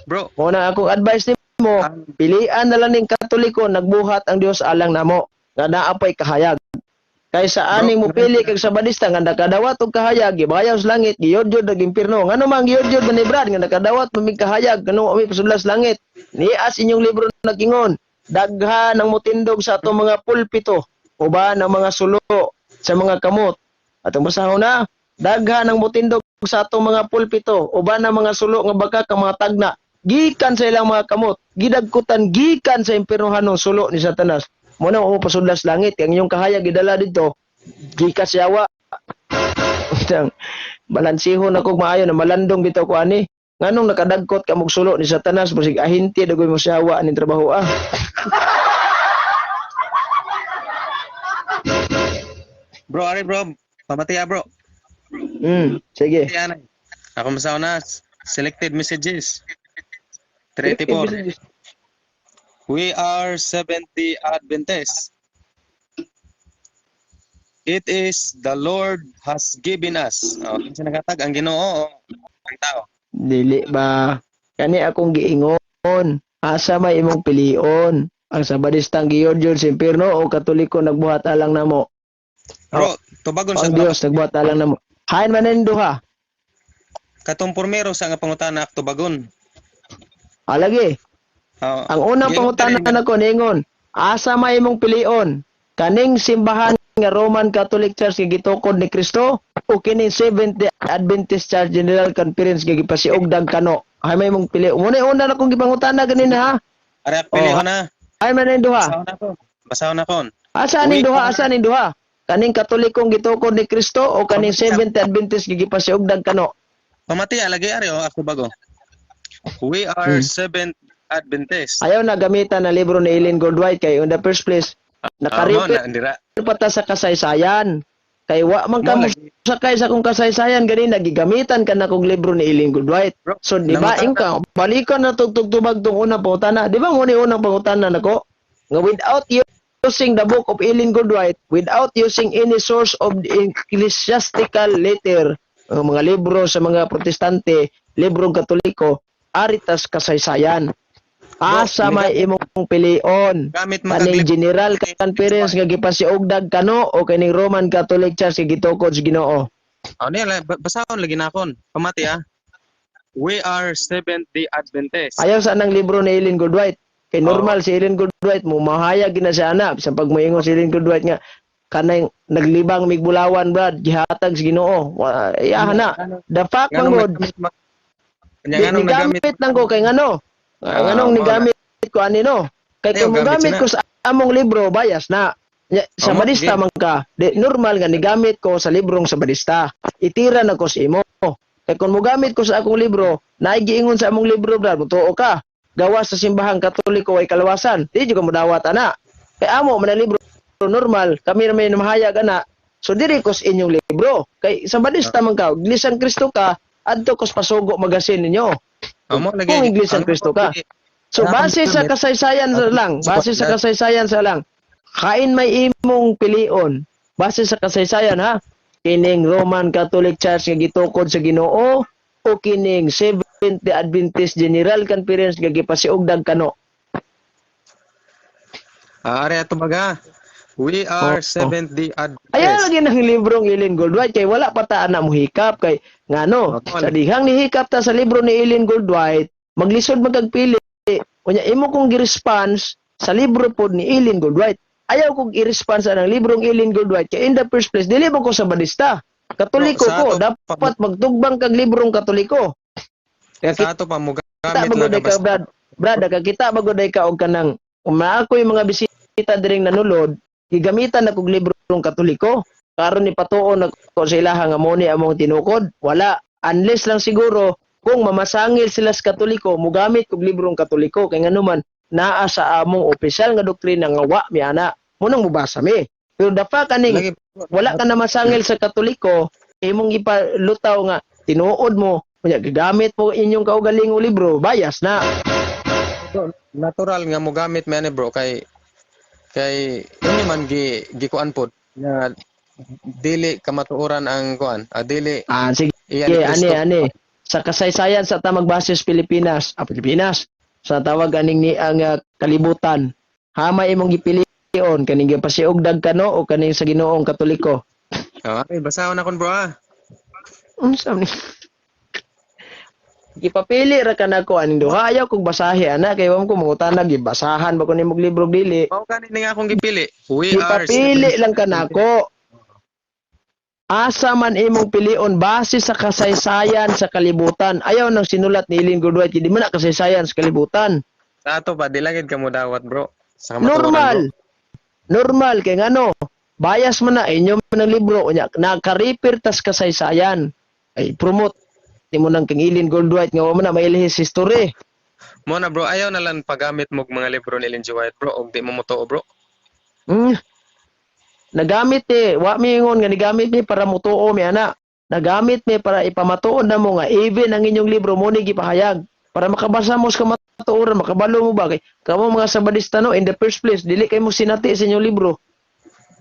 Bro, Mo na akong advice nimo, pilian na lang ning Katoliko nagbuhat ang Dios alang namo nga naapay kahayag. Kaysa aning mo pili kag sabadista nga nakadawat og kahayag gibayaw sa langit giyod-yod og impierno. Ngano man giyod-yod man ni Brad nga nakadawat mamig kahayag ngano ami pasudlas langit. Nias inyong libro nagingon, daghan ang mutindog sa atong mga pulpito uban ang mga sulo sa mga kamot. Atong basahon na, daghan ang mutindog sa atong mga pulpito uban ang mga sulo nga baka ka mga tagna gikan sa ilang mga kamot, gidagkutan gikan sa impiernohanong sulo ni Satanas. Mo na mo pasudlas langit ang inyong kahayag gidala dito gikas yawa. Balansihon ako maayo na malandong bitaw ko ani. Nganong nakadagkot ka mog sulo ni Satanas musig ahinti dagoy mo siyawa aning trabaho bro, ari bro. Pamatiya, bro. Sige. Yan. Ako masaw na selected messages. 34. We are 70 Adventists. It is the Lord has given us. Oh, kasi nagatag ang Ginoo ang tao. Dili ba kani akong giingon Asa may imong pilion? Ang Sabadistang giyod sa impierno o Katoliko nagbuhat alang namo? Bro, tubagon sa Ang Dios nagbuhat alang namo. Hain man ang duha. katong pormero sa nga pangutana ak tubagon. Alagi. Oh, Ang unang pangutana nako ningon, asa may imong pilion? Kaning simbahan nga Roman Catholic Church nga gitukod ni Kristo o kining Seventh-day Adventist Church General Conference nga gipasiugdag kano? Ay may imong pilion. Una na kong gipangutana ganina ha. Ari ak pili na. Ay man ang duha. Basahon na kon. Asa ning duha? Asa ning duha? Kaning Katolikong gitukod ni Kristo o kaning Seventh-day Adventist nga gipasiugdag kano? Pamati alagi ari ako bago. We are Seventh Adventist. Ayaw na gamitan na libro ni Ellen Goldwhite kay in the first place nakaripit Ndira. pata sa kasaysayan. Kay wa man ka mo sakay sa kung kasaysayan gani nagigamitan ka na kong libro ni Ellen Goldwhite. So di ba ka balikan na tugtubag tong unang pangutana. Di ba mo ni unang pangutana nako? Nga without using the book of Ellen Goldwhite, without using any source of the ecclesiastical letter, ang mga libro sa mga protestante, librong katoliko, aritas kasaysayan. Asa may imong pilion? Gamit Kaning General Conference nga gipasiugdag kano o kaning Roman Catholic Church nga gitukod sa Ginoo? Nila basahon lagi na kon. Pamati We are Seventh-day Adventist. Ayaw sa nang libro ni Ellen Goldwhite. Kay normal si Ellen Goldwhite mo mahayag gina siya na sa pagmoingon si Ellen Goldwhite nga kanang naglibang migbulawan brad gihatag sa Ginoo. Iyahan na. The fact mangod nigamit nang ko kay ngano? Nganong nigamit ko anino? Kay kung gamit ko sa among libro bias na Sabadista man ka. Normal nga nigamit ko sa librong Sabadista. Itira na ko sa imo. Kay kung mogamit ko sa akong libro, naigiingon sa among libro brad, mutuo ka. Gawas sa simbahang Katoliko ay kalawasan. Di juga modawat ana. Kay amo man libro normal, kami na may namahayag ana. So diri ko sa inyong libro. Kay Sabadista man ka, Iglesia Kristo ka, adto ko sa pasugo magasin ninyo. Kung Iglesia Kristo ka. So base sa kasaysayan sa lang, kain may imong pilion. Base sa kasaysayan ha, kining Roman Catholic Church nga gitukod sa Ginoo o kining Seventh-day Adventist General Conference nga gipasiugdag kano? Ari ato baga. We are Seventh-day Adventist. Ayan lagi ng librong Ellen Goldwhite kay wala pa ta na mo hikap kay ngano sa dihang nihikap ta sa libro ni Ellen Goldwhite maglisod magagpili unya imo kong gi-response sa libro pod ni Ellen Goldwhite. Ayaw kong i-response ang librong Ellen Goldwhite kay in the first place dili mo ko Sabadista. Katoliko ko, dapat magtugbang kag librong Katoliko. Kaya sa ato pa mo gamit lang ka brad kita maguday ka og kanang umaakoy mga bisita diring nanulod gigamitan na kog librong Katoliko karon ni patuon ako sa ilaha nga mo ni among tinukod wala unless lang siguro kung mamasangil sila sa Katoliko mogamit kog librong Katoliko kay nganuman naa sa among opisyal nga doktrina nga wa mi ana munang mubasa mi pero dapat kaning wala ka na masangil sa Katoliko imong ipalutaw nga tinuod mo unya gigamit mo inyong kaugalingong libro bias na natural nga mo gamit mi ani bro kay inyo man gikuan pod nga dili kamatuoran ang kuan dili sige ani sa kasaysayan sa tamang basis Pilipinas sa tawag aning ni ang kalibutan hamay imong gipilion kaning gipasiugdag kano o kaning sa Ginoong Katoliko. Okay, basahon na kon bro Unsa ni gipapili ra ka nako aning duha ayaw kog basahi ana kay wam ko mangutana gibasahan ba ko nimog libro dili mao gani nga akong gipili we are gipapili lang ka nako asa man imong pilion base sa kasaysayan sa kalibutan ayaw nang sinulat ni Ellen Goldwhite di man na kasaysayan sa kalibutan sa ato pa dilagid ka mo dawat bro sa normal kay ngano bias man na inyo man ang libro unya naka-refer tas kasaysayan ay promote mo nang kang Ellen Goldwhite nga wa man na mailihis history. Mo na bro, ayaw na lang paggamit mo mga libro ni Ellen G. White bro, og di mo motuo bro. Nagamit wa mingon nga nigamit ni para motuo mi ana. Nagamit ni para ipamatuod na mo nga even ang inyong libro mo ni gipahayag para makabasa mo sa matuoran, makabalo mo ba kay kamo mga Sabadista no in the first place dili kay mo sinati sa inyong libro.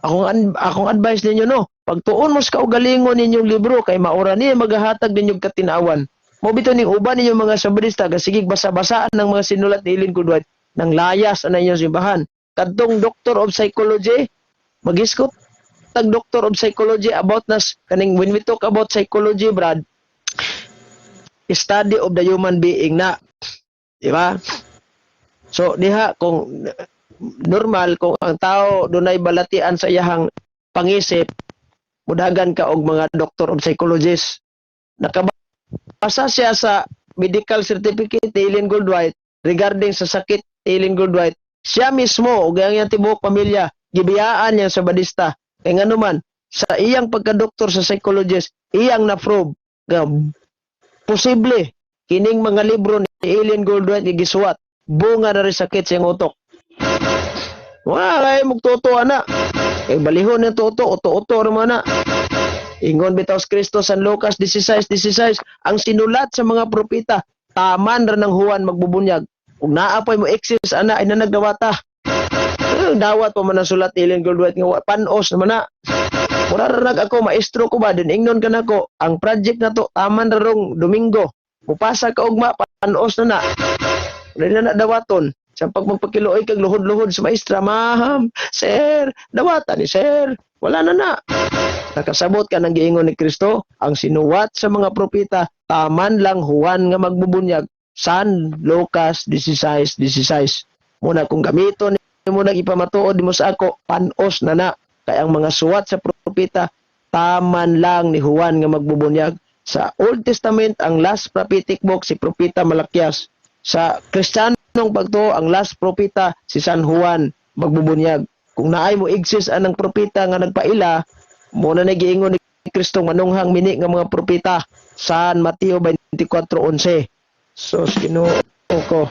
Akong advice ninyo no, pagtuon mo sa kaugalingon ninyong libro kay maura niya magahatag ninyong katinawan. Mo bitaw ning uban ninyo mga sabadista sige basa-basaan ng mga sinulat ni Ellen G. White nang layas ana inyo simbahan. Kadtong Doctor of Psychology, magiskot tag Doctor of Psychology about nas kaning when we talk about psychology, Brad, study of the human being na, di ba? So diha kung normal kung ang tao dunay balatian sa iyahang pangisip, mudagan ka og mga Doctor of Psychologist. Nakabasa siya sa medical certificate ni Ellen G. White regarding sa sakit ni Ellen G. White. Siya mismo ug ang iyang tibuok pamilya gibiyaan niya sa badista. Kaya nga naman, sa iyang pagka-doktor sa psychologist, iyang na-prove nga posible kining mga libro ni Ellen G. White gisuwat bunga na rin sakit sa iyang utok. Wala, magtuto ana. Kay balihon ng tuto, uto-uto naman na. Ingon bitaw sa Kristo sa Lucas 16:16, ang sinulat sa mga propeta, taman ra ng Juan magbubunyag. Ug naapay mo exist ana ay nanagdawata. Dawat pa man ang sulat ni Ellen G. White nga panos naman na. Mura ra ako maestro ko ba din ingnon ka nako ang project na to taman ra rong Domingo. Mupasa ka ugma panos na na. Wala na dawaton. Sa pagpagpakiluoy kag luhod-luhod sa maestra, ma'am, sir, dawatan ni sir. Wala na. Nakasabot ka ng giingon ni Kristo, ang sinuwat sa mga propeta, taman lang Juan nga magbubunyag. San Lucas 16:16. Muna kung gamiton mo nang ipamatuod mo sa ako, panos na. Kaya ang mga suwat sa propeta, taman lang ni Juan nga magbubunyag. Sa Old Testament, ang last prophetic book, si Propeta Malakias. Sa Kristiyanong pagtuo, ang last propeta, si San Juan magbubunyag. Kung naay mo exist anang propeta nga nagpaila, muna na giingon ni Kristo manunghang mini nga mga propeta. San Mateo 24:11. So, Ginoo ko.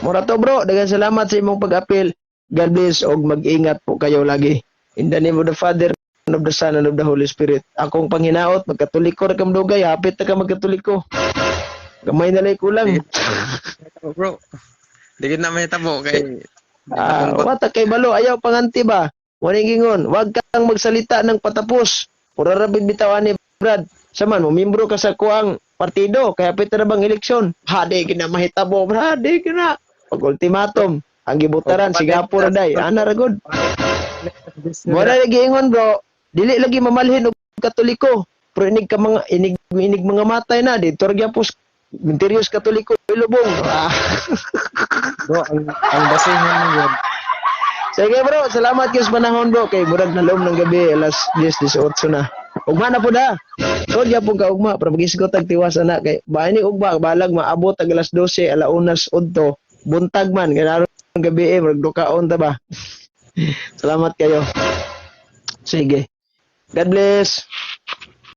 Mura to bro, daghang salamat sa imong pag-apil. God bless og mag-ingat po kayo lagi. In the name of the Father, and of the Son, and of the Holy Spirit. Akong panghinaot, magkatoliko ra kam dugay, hapit na ka magkatoliko. Gamay na lay kulang. Bro, di na may tabo kay Wata kay balo, ayaw panganti ba? Waning gingon, wag kang magsalita ng patapos. Pura rabid bitawan ni Brad. Saman mo, membro ka sa kuang partido, kaya pita na bang eleksyon? Hadi gina mahitabo, Brad, hadi gina. Pag ultimatum, ang gibutaran, Singapore day, ana ragod. Mura lagi ingon bro, dili lagi mamalhin og katoliko. Pero inig mga matay na, dito ragyapos, Minterius Katoliko, ilubong. bro, ang basihan mo yun. Sige bro, salamat kayo sa panahon bro. Kay murag na loob ng gabi, alas 10:18 na. Ugma na po da. So, diya po ka ugma, para mag-isgot ang tiwas na. Kay, bahay ni ugma, balag maabot ang alas 12, alaunas, udto. Buntag man, ganaro ng gabi murag dukaon ta ba. Salamat kayo. Sige. God bless.